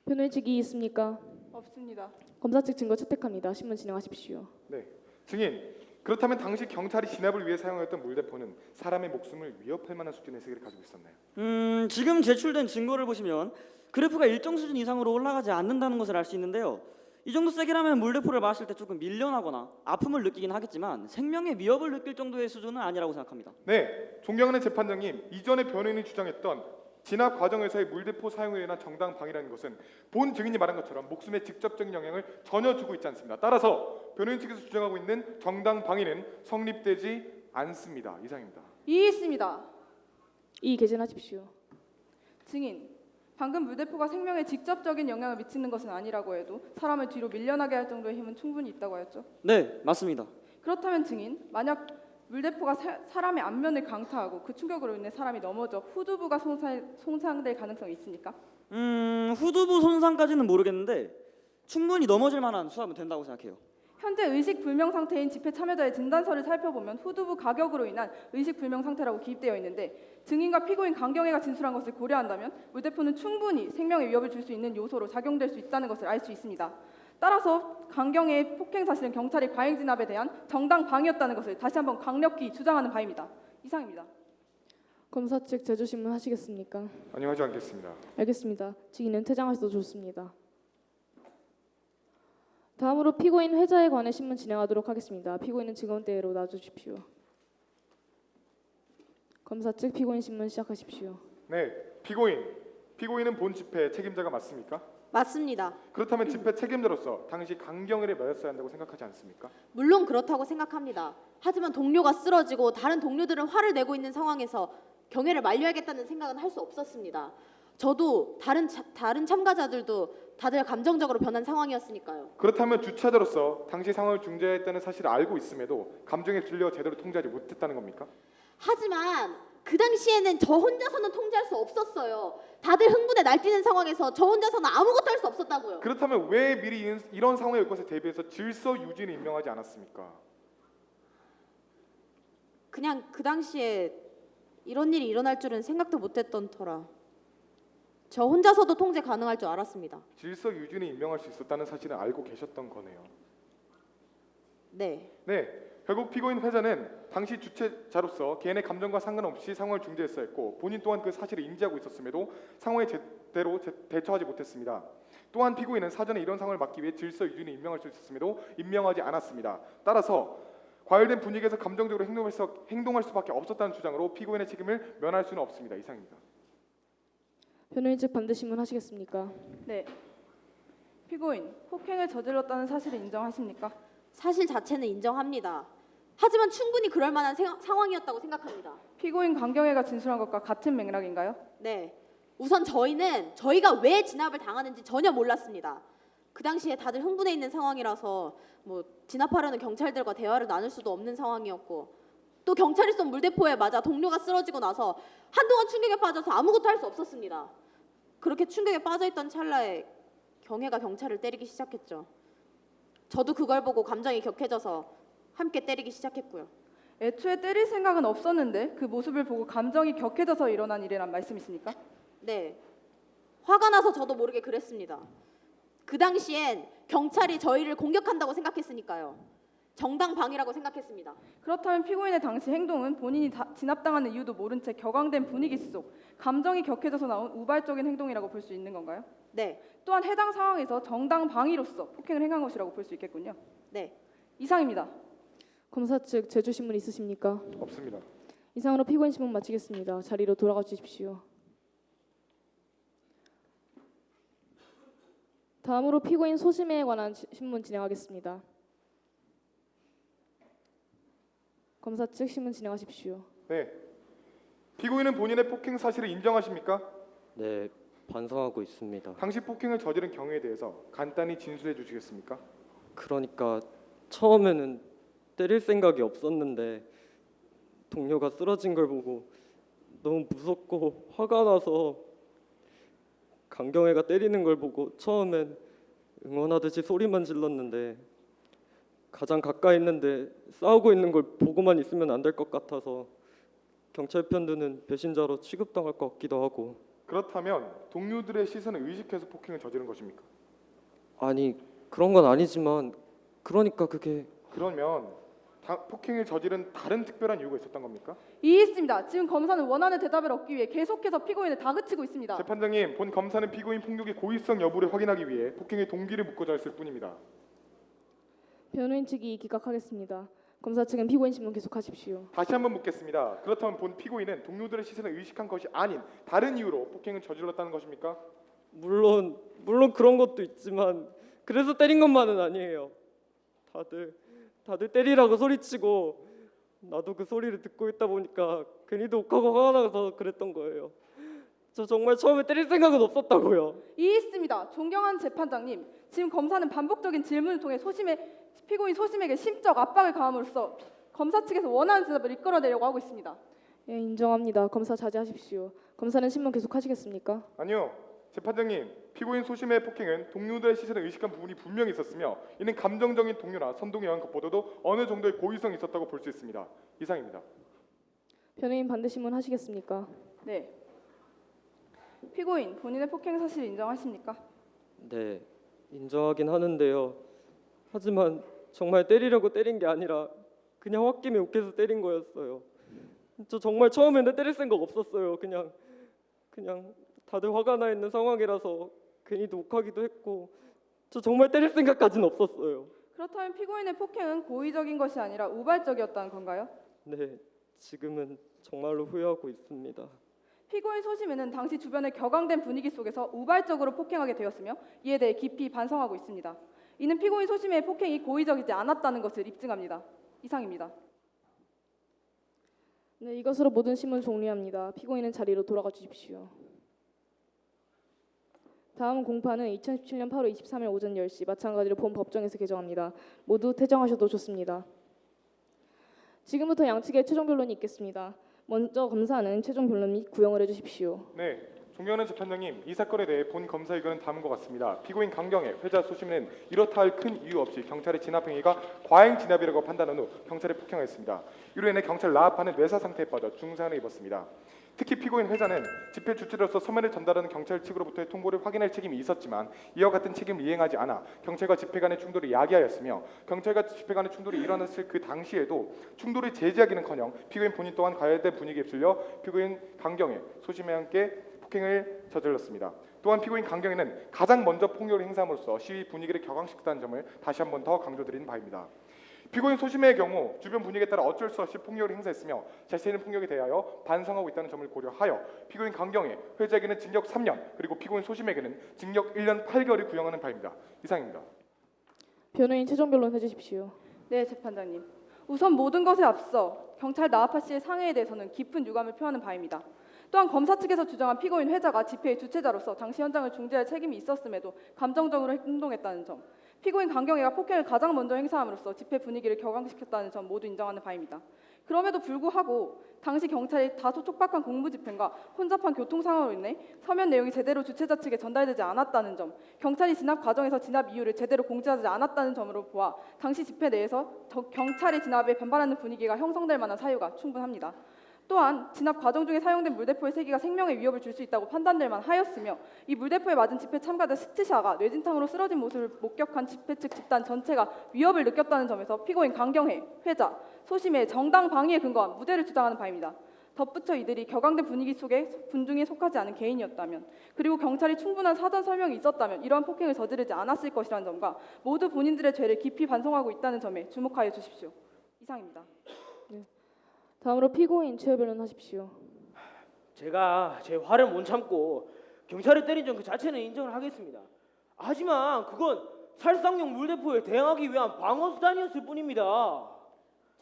변호인 측 이의 있습니까? 없습니다. 검사 측 증거 채택합니다. 신문 진행하십시오. 네, 증인. 그렇다면 당시 경찰이 진압을 위해 사용했던 물대포는 사람의 목숨을 위협할 만한 수준의 세기를 가지고 있었나요? 지금 제출된 증거를 보시면 그래프가 일정 수준 이상으로 올라가지 않는다는 것을 알 수 있는데요. 이 정도 세기라면 물대포를 맞을 때 조금 밀려나거나 아픔을 느끼긴 하겠지만 생명의 위협을 느낄 정도의 수준은 아니라고 생각합니다. 네, 존경하는 재판장님, 이전에 변호인이 주장했던 진압 과정에서의 물대포 사용에 의한 정당 방위라는 것은 본 증인이 말한 것처럼 목숨에 직접적인 영향을 전혀 주고 있지 않습니다. 따라서 변호인 측에서 주장하고 있는 정당 방위는 성립되지 않습니다. 이상입니다. 이의있습니다. 이의 개진하십시오. 증인, 방금 물대포가 생명에 직접적인 영향을 미치는 것은 아니라고 해도 사람을 뒤로 밀려나게 할 정도의 힘은 충분히 있다고 하였죠. 네, 맞습니다. 그렇다면 증인, 만약 물대포가 사람의 앞면을 강타하고 그 충격으로 인해 사람이 넘어져 후두부가 손상될 가능성이 있습니까? 후두부 손상까지는 모르겠는데 충분히 넘어질 만한 수압은 된다고 생각해요. 현재 의식 불명 상태인 집회 참여자의 진단서를 살펴보면 후두부 가격으로 인한 의식 불명 상태라고 기입되어 있는데 증인과 피고인 강경애가 진술한 것을 고려한다면 물대포는 충분히 생명에 위협을 줄 수 있는 요소로 작용될 수 있다는 것을 알 수 있습니다. 따라서 강경애의 폭행 사실은 경찰의 과잉 진압에 대한 정당 방위였다는 것을 다시 한번 강력히 주장하는 바입니다. 이상입니다. 검사 측 제주 신문 하시겠습니까? 아니요, 하지 않겠습니다. 알겠습니다. 증인은 퇴장하셔도 좋습니다. 다음으로 피고인 회자에 관해 신문 진행하도록 하겠습니다. 피고인은 증언대로 놔주십시오. 검사 측 피고인 신문 시작하십시오. 네, 피고인은 본 집회 책임자가 맞습니까? 맞습니다. 그렇다면 집회 책임자로서 당시 강경애를 맞았어야 한다고 생각하지 않습니까? 물론 그렇다고 생각합니다. 하지만 동료가 쓰러지고 다른 동료들은 화를 내고 있는 상황에서 경애를 만류하겠다는 생각은 할 수 없었습니다. 저도 다른 참가자들도 다들 감정적으로 변한 상황이었으니까요. 그렇다면 주차자로서 당시 상황을 중재했다는 사실을 알고 있음에도 감정에 질려 제대로 통제하지 못했다는 겁니까? 하지만 그 당시에는 저 혼자서는 통제할 수 없었어요. 다들 흥분에 날뛰는 상황에서 저 혼자서는 아무것도 할 수 없었다고요. 그렇다면 왜 미리 이런 상황에 올 것에 대비해서 질서 유지를 임명하지 않았습니까? 그냥 그 당시에 이런 일이 일어날 줄은 생각도 못했던 터라 저 혼자서도 통제 가능할 줄 알았습니다. 질서 유지는 임명할 수 있었다는 사실을 알고 계셨던 거네요. 네. 네, 결국 피고인 회자는 당시 주체자로서 개인의 감정과 상관없이 상황을 중재했어야 했고 본인 또한 그 사실을 인지하고 있었음에도 상황에 제대로 대처하지 못했습니다. 또한 피고인은 사전에 이런 상황을 막기 위해 질서 유지는 임명할 수 있었음에도 임명하지 않았습니다. 따라서 과열된 분위기에서 감정적으로 행동할 수밖에 없었다는 주장으로 피고인의 책임을 면할 수는 없습니다. 이상입니다. 변호인 측 반대 신문 하시겠습니까? 네. 피고인, 폭행을 저질렀다는 사실을 인정하십니까? 사실 자체는 인정합니다. 하지만 충분히 그럴 만한 상황이었다고 생각합니다. 피고인 강경애가 진술한 것과 같은 맥락인가요? 네. 우선 저희가 왜 진압을 당하는지 전혀 몰랐습니다. 그 당시에 다들 흥분해 있는 상황이라서 진압하려는 경찰들과 대화를 나눌 수도 없는 상황이었고 또 경찰이 쏜 물대포에 맞아 동료가 쓰러지고 나서 한동안 충격에 빠져서 아무것도 할 수 없었습니다. 그렇게 충격에 빠져있던 찰나에 경애가 경찰을 때리기 시작했죠. 저도 그걸 보고 감정이 격해져서 함께 때리기 시작했고요. 애초에 때릴 생각은 없었는데 그 모습을 보고 감정이 격해져서 일어난 일이란 말씀이십니까? 네. 화가 나서 저도 모르게 그랬습니다. 그 당시엔 경찰이 저희를 공격한다고 생각했으니까요. 정당방위라고 생각했습니다. 그렇다면 피고인의 당시 행동은 본인이 진압당하는 이유도 모른 채 격앙된 분위기 속 감정이 격해져서 나온 우발적인 행동이라고 볼 수 있는 건가요? 네. 또한 해당 상황에서 정당방위로서 폭행을 행한 것이라고 볼 수 있겠군요. 네. 이상입니다. 검사 측 제주 신문 있으십니까? 없습니다. 이상으로 피고인 신문 마치겠습니다. 자리로 돌아가 주십시오. 다음으로 피고인 소심에 관한 신문 진행하겠습니다. 검사 측 신문 진행하십시오. 네. 피고인은 본인의 폭행 사실을 인정하십니까? 네, 반성하고 있습니다. 당시 폭행을 저지른 경위에 대해서 간단히 진술해 주시겠습니까? 그러니까 처음에는 때릴 생각이 없었는데 동료가 쓰러진 걸 보고 너무 무섭고 화가 나서 강경애가 때리는 걸 보고 처음엔 응원하듯이 소리만 질렀는데 가장 가까이 있는데 싸우고 있는 걸 보고만 있으면 안 될 것 같아서 경찰 편드는 배신자로 취급당할 것 같기도 하고. 그렇다면 동료들의 시선을 의식해서 폭행을 저지른 것입니까? 아니 그런 건 아니지만 그러니까 그게 그러면 폭행을 저지른 다른 특별한 이유가 있었던 겁니까? 이해했습니다. 지금 검사는 원하는 대답을 얻기 위해 계속해서 피고인을 다그치고 있습니다. 재판장님, 본 검사는 피고인 폭력의 고의성 여부를 확인하기 위해 폭행의 동기를 묻고자 했을 뿐입니다. 변호인 측이 기각하겠습니다. 검사 측은 피고인 신문 계속하십시오. 다시 한번 묻겠습니다. 그렇다면 본 피고인은 동료들의 시선을 의식한 것이 아닌 다른 이유로 폭행을 저질렀다는 것입니까? 물론 그런 것도 있지만 그래서 때린 것만은 아니에요. 다들 때리라고 소리치고 나도 그 소리를 듣고 있다 보니까 괜히 독하고 화가 나서 그랬던 거예요. 저 정말 처음에 때릴 생각은 없었다고요. 이해했습니다. 존경하는 재판장님, 지금 검사는 반복적인 질문을 통해 피고인 소심에게 심적 압박을 가함으로써 검사 측에서 원하는 대답을 이끌어내려고 하고 있습니다. 예, 인정합니다. 검사 자제하십시오. 검사는 신문 계속하시겠습니까? 아니요. 재판장님, 피고인 소심의 폭행은 동료들의 시선을 의식한 부분이 분명히 있었으며 이는 감정적인 동료나 선동에 의한 것보다도 어느 정도의 고의성이 있었다고 볼 수 있습니다. 이상입니다. 변호인 반대 신문 하시겠습니까? 네. 피고인 본인의 폭행 사실 인정하십니까? 네, 인정하긴 하는데요. 하지만 정말 때리려고 때린 게 아니라 그냥 홧김에 욱해서 때린 거였어요. 저 정말 처음에는 때릴 생각 없었어요. 그냥 다들 화가 나 있는 상황이라서 괜히 욱하기도 했고 저 정말 때릴 생각까지는 없었어요. 그렇다면 피고인의 폭행은 고의적인 것이 아니라 우발적이었다는 건가요? 네, 지금은 정말로 후회하고 있습니다. 피고인 소심에는 당시 주변의 격앙된 분위기 속에서 우발적으로 폭행하게 되었으며 이에 대해 깊이 반성하고 있습니다. 이는 피고인 소심의 폭행이 고의적이지 않았다는 것을 입증합니다. 이상입니다. 네, 이것으로 모든 신문 종료합니다. 피고인은 자리로 돌아가 주십시오. 다음 공판은 2017년 8월 23일 오전 10시 마찬가지로 본 법정에서 개정합니다. 모두 퇴정하셔도 좋습니다. 지금부터 양측의 최종 변론이 있겠습니다. 먼저 검사는 최종 변론 및 구형을 해주십시오. 네, 존경하는 재판장님, 이 사건에 대해 본 검사 의견은 다음과 같습니다. 피고인 강경애, 회자 소심은 이렇다 할 큰 이유 없이 경찰의 진압 행위가 과잉 진압이라고 판단한 후 경찰에 폭행하였습니다. 이로 인해 경찰 나아파는 뇌사 상태에 빠져 중상을 입었습니다. 특히 피고인 회자는 집회 주체로서 서면을 전달하는 경찰 측으로부터의 통보를 확인할 책임이 있었지만 이와 같은 책임을 이행하지 않아 경찰과 집회 간의 충돌을 야기하였으며 경찰과 집회 간의 충돌이 일어났을 그 당시에도 충돌을 제지하기는커녕 피고인 본인 또한 과열된 분위기에 휩쓸려 피고인 강경애, 소심에 함께 폭행을 저질렀습니다. 또한 피고인 강경애는 가장 먼저 폭력을 행사함으로써 시위 분위기를 격앙시켰다는 점을 다시 한 번 더 강조드리는 바입니다. 피고인 소심의 경우 주변 분위기에 따라 어쩔 수 없이 폭력을 행사했으며 자신의 폭력에 대하여 반성하고 있다는 점을 고려하여 피고인 강경애, 회자에게는 징역 3년 그리고 피고인 소심에게는 징역 1년 8개월을 구형하는 바입니다. 이상입니다. 변호인 최종 변론 해주십시오. 네, 재판장님. 우선 모든 것에 앞서 경찰 나아파 씨의 상해에 대해서는 깊은 유감을 표하는 바입니다. 또한 검사 측에서 주장한 피고인 회자가 집회의 주최자로서 당시 현장을 중재할 책임이 있었음에도 감정적으로 행동했다는 점, 피고인 강경애가 폭행을 가장 먼저 행사함으로써 집회 분위기를 격앙시켰다는 점 모두 인정하는 바입니다. 그럼에도 불구하고 당시 경찰이 다소 촉박한 공무 집행과 혼잡한 교통 상황으로 인해 서면 내용이 제대로 주최자 측에 전달되지 않았다는 점, 경찰이 진압 과정에서 진압 이유를 제대로 공지하지 않았다는 점으로 보아 당시 집회 내에서 경찰의 진압에 반발하는 분위기가 형성될 만한 사유가 충분합니다. 또한 진압 과정 중에 사용된 물대포의 세기가 생명에 위협을 줄 수 있다고 판단될 만하였으며 이 물대포에 맞은 집회 참가자 스트샤가 뇌진탕으로 쓰러진 모습을 목격한 집회 측 집단 전체가 위협을 느꼈다는 점에서 피고인 강경애, 회자, 소심의 정당 방위에 근거한 무죄를 주장하는 바입니다. 덧붙여 이들이 격앙된 분위기 속에 군중에 속하지 않은 개인이었다면, 그리고 경찰이 충분한 사전 설명이 있었다면 이러한 폭행을 저지르지 않았을 것이라는 점과 모두 본인들의 죄를 깊이 반성하고 있다는 점에 주목하여 주십시오. 이상입니다. 다음으로 피고인 최후 변론하십시오. 제가 제 화를 못 참고 경찰이 때린 점 그 자체는 인정을 하겠습니다. 하지만 그건 살상용 물대포에 대응하기 위한 방어 수단이었을 뿐입니다.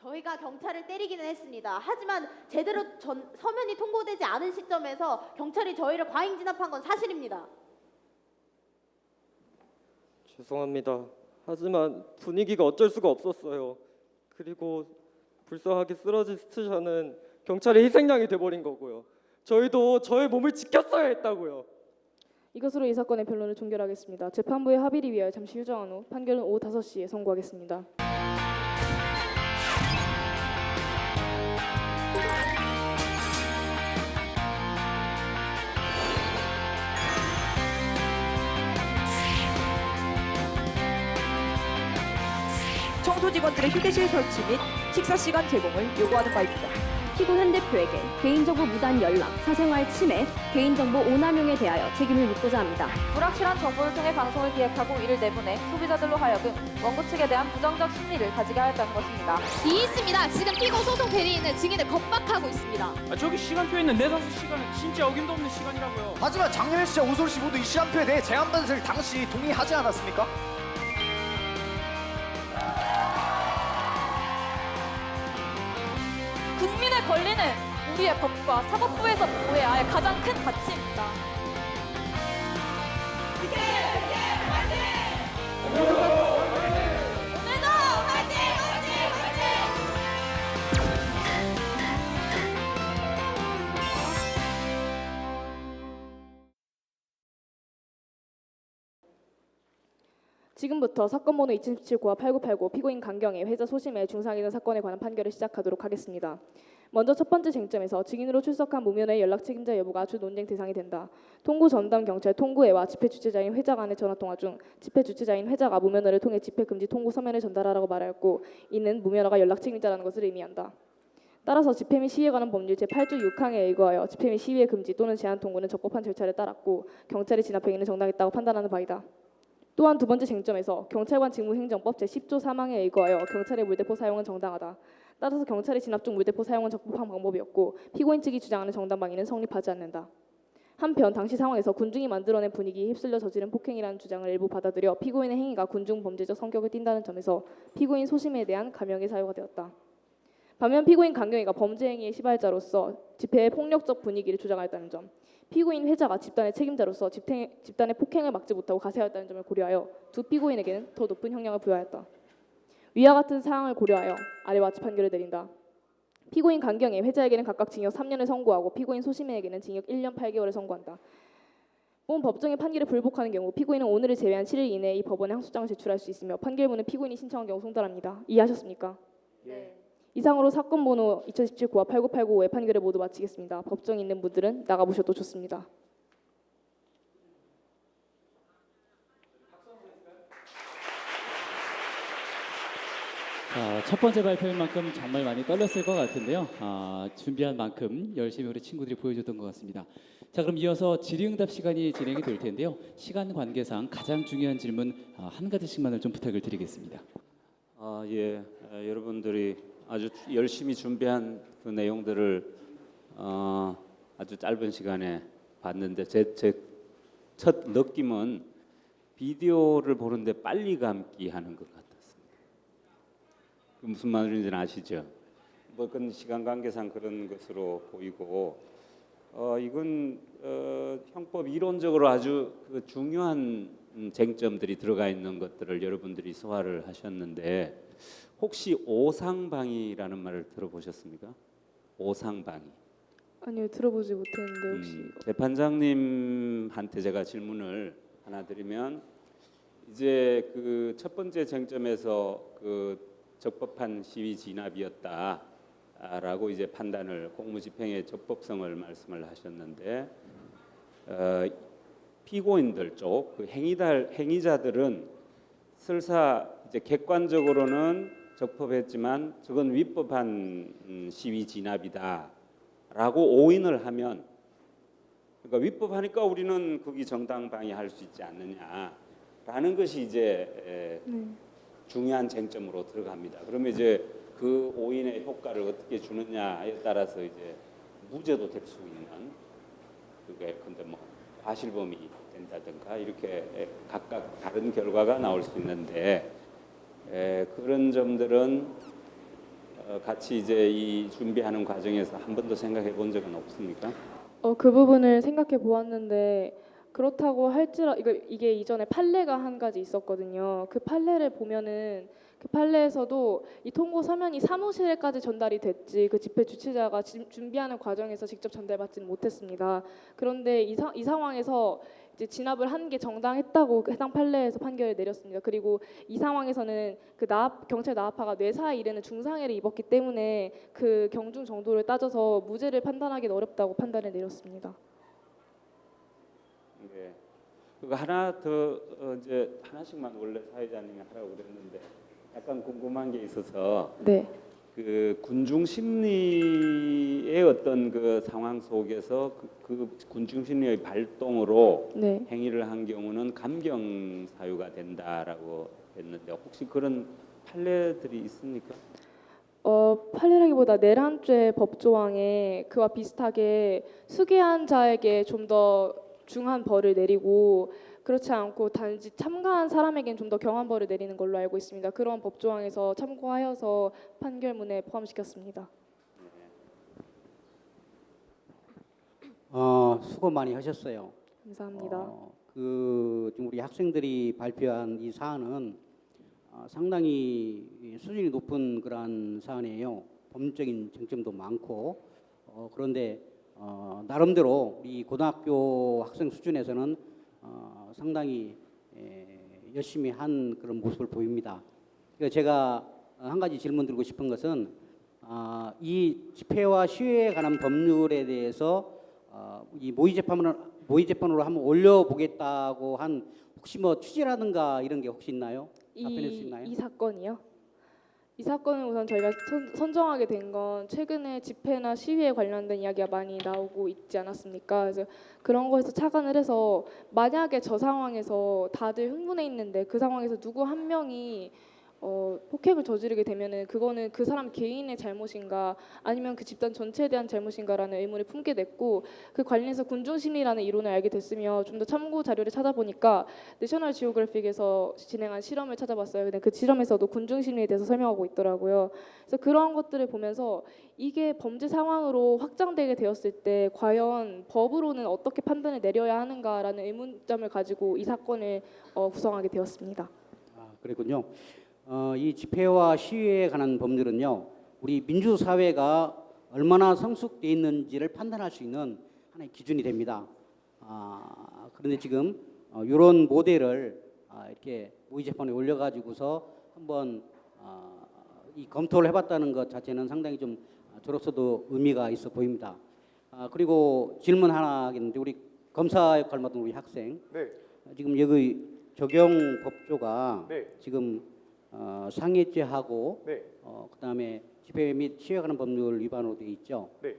저희가 경찰을 때리기는 했습니다. 하지만 제대로 서면이 통보되지 않은 시점에서 경찰이 저희를 과잉 진압한 건 사실입니다. 죄송합니다. 하지만 분위기가 어쩔 수가 없었어요. 그리고 불쌍하게 쓰러진 스트샤는 경찰의 희생양이 돼버린 거고요. 저희도 저의 몸을 지켰어야 했다고요. 이것으로 이 사건의 변론을 종결하겠습니다. 재판부의 합의를 위하여 잠시 휴정한 후 판결은 오후 5시에 선고하겠습니다. 청소직원들의 휴게실 설치 및 식사시간 제공을 요구하는 바입니다. 피고 현 대표에게 개인정보 무단 연락, 사생활 침해, 개인정보 오남용에 대하여 책임을 묻고자 합니다. 불확실한 정보를 통해 방송을 기획하고 이를 내보내 소비자들로 하여금 원고 측에 대한 부정적 심리를 가지게 하였다는 것입니다. 있습니다. 지금 피고 소송 대리인은 증인을 겁박하고 있습니다. 저기 시간표에 있는 내사수 시간은 진짜 어김도 없는 시간이라고요. 하지만 장례회 씨와 오솔 씨 모두 이 시간표에 대해 제한받을 당시 동의하지 않았습니까? 국민의 권리는 우리의 법과 사법부에서 보호해야 할 가장 큰 가치입니다. 오늘도 화이팅! 지금부터 사건 번호 2017-8989 피고인 강경애, 회자 소심의 중상이든 사건에 관한 판결을 시작하도록 하겠습니다. 먼저 첫 번째 쟁점에서 증인으로 출석한 무면허의 연락 책임자 여부가 주 논쟁 대상이 된다. 통구 전담 경찰 통구회와 집회 주최자인 회자 간의 전화 통화 중 집회 주최자인 회자가 무면허를 통해 집회 금지 통고 서면을 전달하라고 말하였고, 이는 무면허가 연락 책임자라는 것을 의미한다. 따라서 집회 및 시위에 관한 법률 제8조 6항에 의거하여 집회 및 시위의 금지 또는 제한 통고는 적법한 절차를 따랐고 경찰의 진압 행위는 정당했다고 판단하는 바이다. 또한 두 번째 쟁점에서 경찰관 직무행정법 제10조 3항에 의거하여 경찰의 물대포 사용은 정당하다. 따라서 경찰의 진압 중 물대포 사용은 적법한 방법이었고 피고인 측이 주장하는 정당 방위는 성립하지 않는다. 한편 당시 상황에서 군중이 만들어낸 분위기에 휩쓸려 저지른 폭행이라는 주장을 일부 받아들여 피고인의 행위가 군중 범죄적 성격을 띈다는 점에서 피고인 소심에 대한 감형이 사유가 되었다. 반면 피고인 강경애가 범죄 행위의 시발자로서 집회의 폭력적 분위기를 조장하였다는 점, 피고인 회자가 집단의 책임자로서 집단의 폭행을 막지 못하고 가세하였다는 점을 고려하여 두 피고인에게는 더 높은 형량을 부여하였다. 위와 같은 사항을 고려하여 아래와 같이 판결을 내린다. 피고인 강경애, 회자에게는 각각 징역 3년을 선고하고 피고인 소심애에게는 징역 1년 8개월을 선고한다. 본 법정의 판결에 불복하는 경우 피고인은 오늘을 제외한 7일 이내에 이 법원에 항소장을 제출할 수 있으며 판결문은 피고인이 신청한 경우 송달합니다. 이해하셨습니까? 네. 이상으로 사건 번호 2017-8989의 판결을 모두 마치겠습니다. 법정에 있는 분들은 나가보셔도 좋습니다. 자, 첫 번째 발표인 만큼 정말 많이 떨렸을 것 같은데요. 준비한 만큼 열심히 우리 친구들이 보여줬던 것 같습니다. 자, 그럼 이어서 질의응답 시간이 진행이 될 텐데요. 시간 관계상 가장 중요한 질문 한 가지씩만을 좀 부탁을 드리겠습니다. 여러분들이 아주 열심히 준비한 그 내용들을 아주 짧은 시간에 봤는데 제 첫 느낌은 비디오를 보는데 빨리 감기 하는 것 같았습니다. 그 무슨 말인지는 아시죠? 뭐 그건 시간 관계상 그런 것으로 보이고 이건 형법 이론적으로 아주 그 중요한 쟁점들이 들어가 있는 것들을 여러분들이 소화를 하셨는데 혹시 오상방위라는 말을 들어보셨습니까? 오상방위. 아니요, 들어보지 못했는데 혹시 재판장님한테 제가 질문을 하나 드리면 이제 그 첫 번째 쟁점에서 그 적법한 시위 진압이었다라고 이제 판단을 공무집행의 적법성을 말씀을 하셨는데 피고인들 쪽 그 행위자들은 설사 이제 객관적으로는 적법했지만 저건 위법한 시위 진압이다라고 오인을 하면 그러니까 위법하니까 우리는 거기 정당방위할 수 있지 않느냐라는 것이 이제 중요한 쟁점으로 들어갑니다. 그러면 이제 그 오인의 효과를 어떻게 주느냐에 따라서 이제 무죄도 될 수 있는 그게 근데 뭐 과실범이 된다든가 이렇게 각각 다른 결과가 나올 수 있는데 그런 점들은 같이 이제 이 준비하는 과정에서 한 번도 생각해 본 적은 없습니까? 그 부분을 생각해 보았는데 그렇다고 이게 이전에 판례가 한 가지 있었거든요. 그 판례를 보면은 그 판례에서도 이 통고 서면이 사무실에까지 전달이 됐지 그 집회 주최자가 준비하는 과정에서 직접 전달받지는 못했습니다. 그런데 이 상황에서 이제 진압을 한 게 정당했다고 해당 판례에서 판결을 내렸습니다. 그리고 이 상황에서는 그 경찰 나합파가 뇌사에 이르는 중상해를 입었기 때문에 그 경중 정도를 따져서 무죄를 판단하기는 어렵다고 판단을 내렸습니다. 네. 그거 하나 더 이제 하나씩만 원래 사회자님이 하라고 그랬는데 약간 궁금한 게 있어서 네. 그 군중 심리의 어떤 그 상황 속에서 그 군중 심리의 발동으로 네. 행위를 한 경우는 감경 사유가 된다라고 했는데 혹시 그런 판례들이 있습니까? 판례라기보다 내란죄 법조항에 그와 비슷하게 수괴한 자에게 좀 더 중한 벌을 내리고 그렇지 않고 단지 참가한 사람에겐 좀 더 경한 벌을 내리는 걸로 알고 있습니다. 그런 법조항에서 참고하여서 판결문에 포함시켰습니다. 수고 많이 하셨어요. 감사합니다. 지금 우리 학생들이 발표한 이 사안은 상당히 수준이 높은 그러한 사안이에요. 법률적인 쟁점도 많고 그런데 나름대로 우리 고등학교 학생 수준에서는 상당히 열심히 한 그런 모습을 보입니다. 그래서 제가 한 가지 질문 드리고 싶은 것은 이 집회와 시위에 관한 법률에 대해서 이 모의 재판으로 한번 올려보겠다고 한 혹시 뭐 취지라든가 이런 게 혹시 있나요? 답변할 수 있나요? 이 사건이요? 이 사건은 우선 저희가 선정하게 된 건 최근에 집회나 시위에 관련된 이야기가 많이 나오고 있지 않았습니까? 그래서 그런 거에서 착안을 해서 만약에 저 상황에서 다들 흥분해 있는데 그 상황에서 누구 한 명이 폭행을 저지르게 되면은 그거는 그 사람 개인의 잘못인가 아니면 그 집단 전체에 대한 잘못인가라는 의문을 품게 됐고 그 관련해서 군중심리라는 이론을 알게 됐으며 좀 더 참고 자료를 찾아보니까 내셔널 지오그래픽에서 진행한 실험을 찾아봤어요. 근데 그 실험에서도 군중심리에 대해서 설명하고 있더라고요. 그래서 그런 것들을 보면서 이게 범죄 상황으로 확장되게 되었을 때 과연 법으로는 어떻게 판단을 내려야 하는가라는 의문점을 가지고 이 사건을 구성하게 되었습니다. 그랬군요. 이 집회와 시위에 관한 법률은요, 우리 민주사회가 얼마나 성숙되어 있는지를 판단할 수 있는 하나의 기준이 됩니다. 그런데 지금 이런 모델을 이렇게 모의재판에 올려가지고서 한번 이 검토를 해봤다는 것 자체는 상당히 좀 저로서도 의미가 있어 보입니다. 그리고 질문 하나 하겠는데 우리 검사 역할 맡은 우리 학생, 네. 지금 여기 적용 법조가 네. 지금 상해죄하고 네. 그다음에 집회 및 시위에 관한 법률 위반으로 되어 있죠. 네.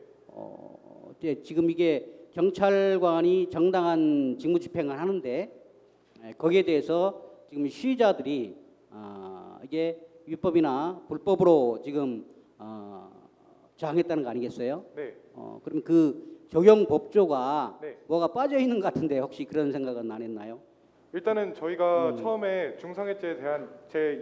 지금 이게 경찰관이 정당한 직무 집행을 하는데 거기에 대해서 지금 시위자들이 이게 위법이나 불법으로 지금 저항했다는 거 아니겠어요? 네. 그럼 그 적용 법조가 네. 뭐가 빠져 있는 것 같은데 혹시 그런 생각은 안 했나요? 일단은 저희가 처음에 중상해죄에 대한 제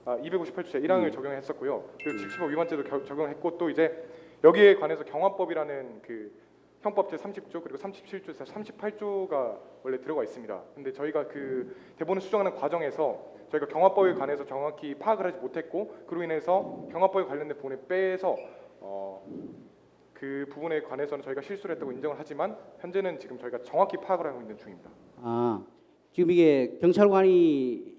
258조 제1항을 적용했었고요. 그리고 75 위반죄도 적용했고 또 이제 여기에 관해서 경화법이라는 그 형법 제30조 그리고 37조에서 38조가 원래 들어가 있습니다. 근데 저희가 그 대본을 수정하는 과정에서 저희가 경화법에 관해서 정확히 파악을 하지 못했고 그로 인해서 경화법에 관련된 부분을 빼서 그 부분에 관해서는 저희가 실수를 했다고 인정을 하지만 현재는 지금 저희가 정확히 파악을 하고 있는 중입니다. 지금 이게 경찰관이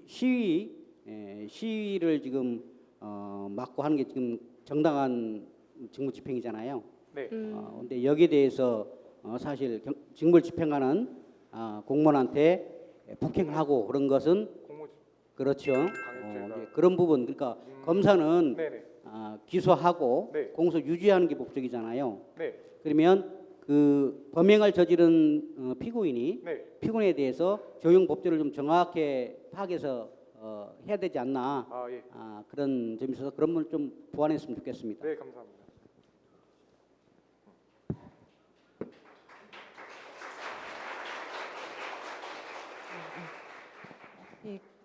시위를 지금 막고 하는 게 지금 정당한 직무 집행이잖아요. 네. 근데 여기에 대해서 사실 직무를 집행하는 공무원한테 폭행을 하고 그런 것은 그렇죠. 이제 그런 부분 그러니까 검사는 기소하고 네. 공소 유지하는 게 목적이잖아요. 네. 그러면 그 범행을 저지른 피고인이 네. 피고인에 대해서 적용 법조를 좀 정확하게 파악해서 해야 되지 않나 예. 그런 점이 있어서 그런 부분을 좀 보완했으면 좋겠습니다. 네, 감사합니다.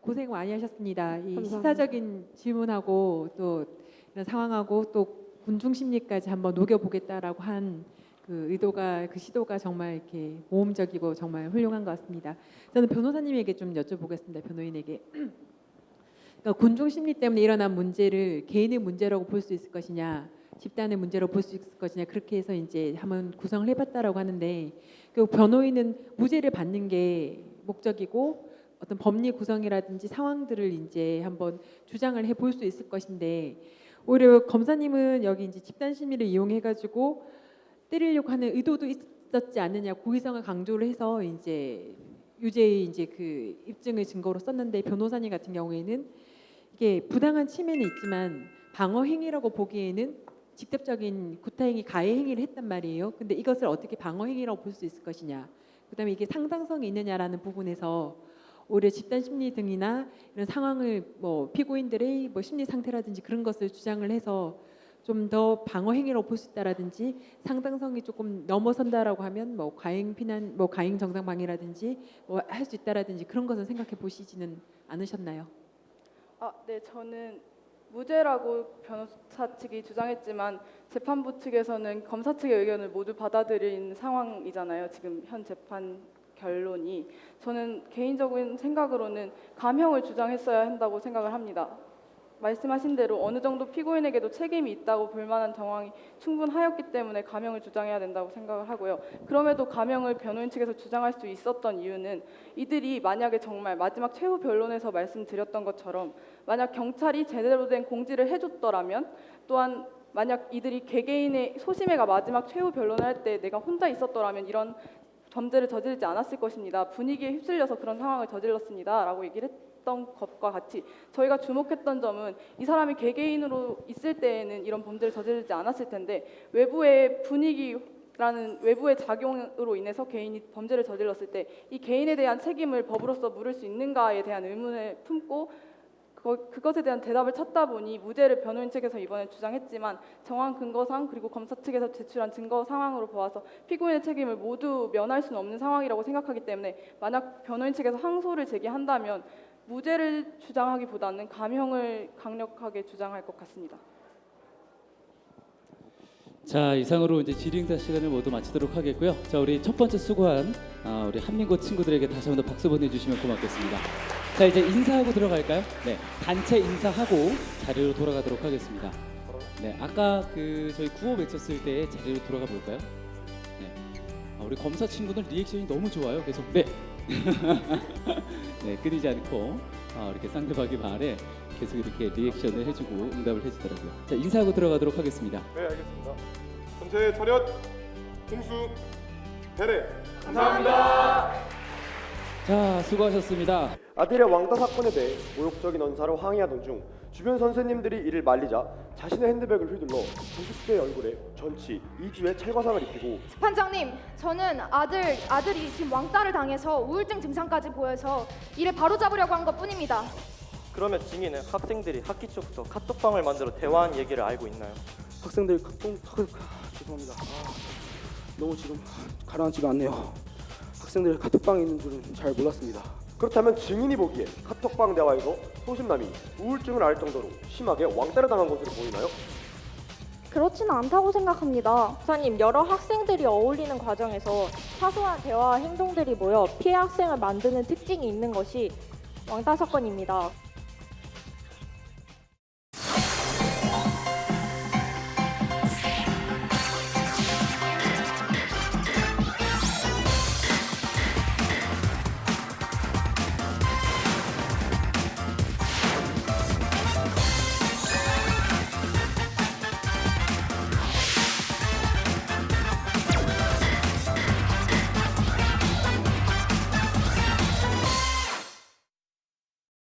고생 많이 하셨습니다. 이 감사합니다. 시사적인 질문하고 또 이런 상황하고 또 군중 심리까지 한번 녹여보겠다라고 한 그 의도가 그 시도가 정말 이렇게 모험적이고 정말 훌륭한 것 같습니다. 저는 변호사님에게 좀 여쭤보겠습니다. 변호인에게. 그러니까 군중 심리 때문에 일어난 문제를 개인의 문제라고 볼 수 있을 것이냐, 집단의 문제로 볼 수 있을 것이냐 그렇게 해서 이제 한번 구성을 해봤다라고 하는데 결국 변호인은 무죄를 받는 게 목적이고 어떤 법리 구성이라든지 상황들을 이제 한번 주장을 해볼 수 있을 것인데 오히려 검사님은 여기 이제 집단 심리를 이용해가지고 때리려고 하는 의도도 있었지 않느냐 고의성을 강조를 해서 이제 유죄의 이제 그 입증의 증거로 썼는데 변호사님 같은 경우에는 이게 부당한 침해는 있지만 방어 행위라고 보기에는 직접적인 구타행위 가해 행위를 했단 말이에요. 근데 이것을 어떻게 방어 행위라고 볼 수 있을 것이냐. 그다음에 이게 상당성이 있느냐라는 부분에서 오히려 집단 심리 등이나 이런 상황을 뭐 피고인들의 뭐 심리 상태라든지 그런 것을 주장을 해서 좀 더 방어 행위로 볼 수 있다라든지 상당성이 조금 넘어선다라고 하면 뭐 과잉 피난 뭐 과잉 정상 방위라든지 뭐 할 수 있다라든지 그런 것은 생각해 보시지는 않으셨나요? 네, 저는 무죄라고 변호사 측이 주장했지만 재판부 측에서는 검사 측의 의견을 모두 받아들인 상황이잖아요. 지금 현 재판 결론이 저는 개인적인 생각으로는 감형을 주장했어야 한다고 생각을 합니다. 말씀하신 대로 어느 정도 피고인에게도 책임이 있다고 볼 만한 정황이 충분하였기 때문에 감형을 주장해야 된다고 생각을 하고요. 그럼에도 감형을 변호인 측에서 주장할 수 있었던 이유는 이들이 만약에 정말 마지막 최후 변론에서 말씀드렸던 것처럼 만약 경찰이 제대로 된 공지를 해줬더라면 또한 만약 이들이 개개인의 소심해가 마지막 최후 변론을 할 때 내가 혼자 있었더라면 이런 범죄를 저지르지 않았을 것입니다. 분위기에 휩쓸려서 그런 상황을 저질렀습니다. 라고 얘기를 했던 것과 같이 저희가 주목했던 점은 이 사람이 개개인으로 있을 때에는 이런 범죄를 저지르지 않았을 텐데 외부의 분위기라는 외부의 작용으로 인해서 개인이 범죄를 저질렀을 때 이 개인에 대한 책임을 법으로서 물을 수 있는가에 대한 의문을 품고 그것에 대한 대답을 찾다 보니 무죄를 변호인 측에서 이번에 주장했지만 정황 근거상 그리고 검사 측에서 제출한 증거 상황으로 보아서 피고인의 책임을 모두 면할 수는 없는 상황이라고 생각하기 때문에 만약 변호인 측에서 항소를 제기한다면 무죄를 주장하기보다는 감형을 강력하게 주장할 것 같습니다. 자, 이상으로 이제 질의응답 시간을 모두 마치도록 하겠고요. 자, 우리 첫 번째 수고한 우리 한민고 친구들에게 다시 한번 더 박수 보내주시면 고맙겠습니다. 자, 이제 인사하고 들어갈까요? 네, 단체 인사하고 자리로 돌아가도록 하겠습니다. 네, 아까 그 저희 구호 외쳤을 때 자리로 돌아가 볼까요? 네, 우리 검사 친구들 리액션이 너무 좋아요. 계속 네, 네, 끊이지 않고 이렇게 상대방의 말에 계속 이렇게 리액션을 해주고 응답을 해주더라고요. 자, 인사하고 들어가도록 하겠습니다. 네, 알겠습니다. 전체 차렷 공수 대례 감사합니다. 자, 수고하셨습니다. 아들의 왕따 사건에 대해 모욕적인 언사로 항의하던 중 주변 선생님들이 이를 말리자 자신의 핸드백을 휘둘러 90대 얼굴에 전치 2주의 찰과상을 입히고 판장님, 저는 아들이 지금 왕따를 당해서 우울증 증상까지 보여서 이를 바로잡으려고 한 것뿐입니다. 그러면 증인은 학생들이 학기 초부터 카톡방을 만들어 대화한 얘기를 알고 있나요? 학생들이 죄송합니다. 너무 지금 가라앉지가 않네요. 학생들이 카톡방에 있는 줄은 잘 몰랐습니다. 그렇다면 증인이 보기에 카톡방 대화에서 소심남이 우울증을 앓을 정도로 심하게 왕따를 당한 것으로 보이나요? 그렇지는 않다고 생각합니다. 박사님, 여러 학생들이 어울리는 과정에서 사소한 대화와 행동들이 모여 피해 학생을 만드는 특징이 있는 것이 왕따 사건입니다.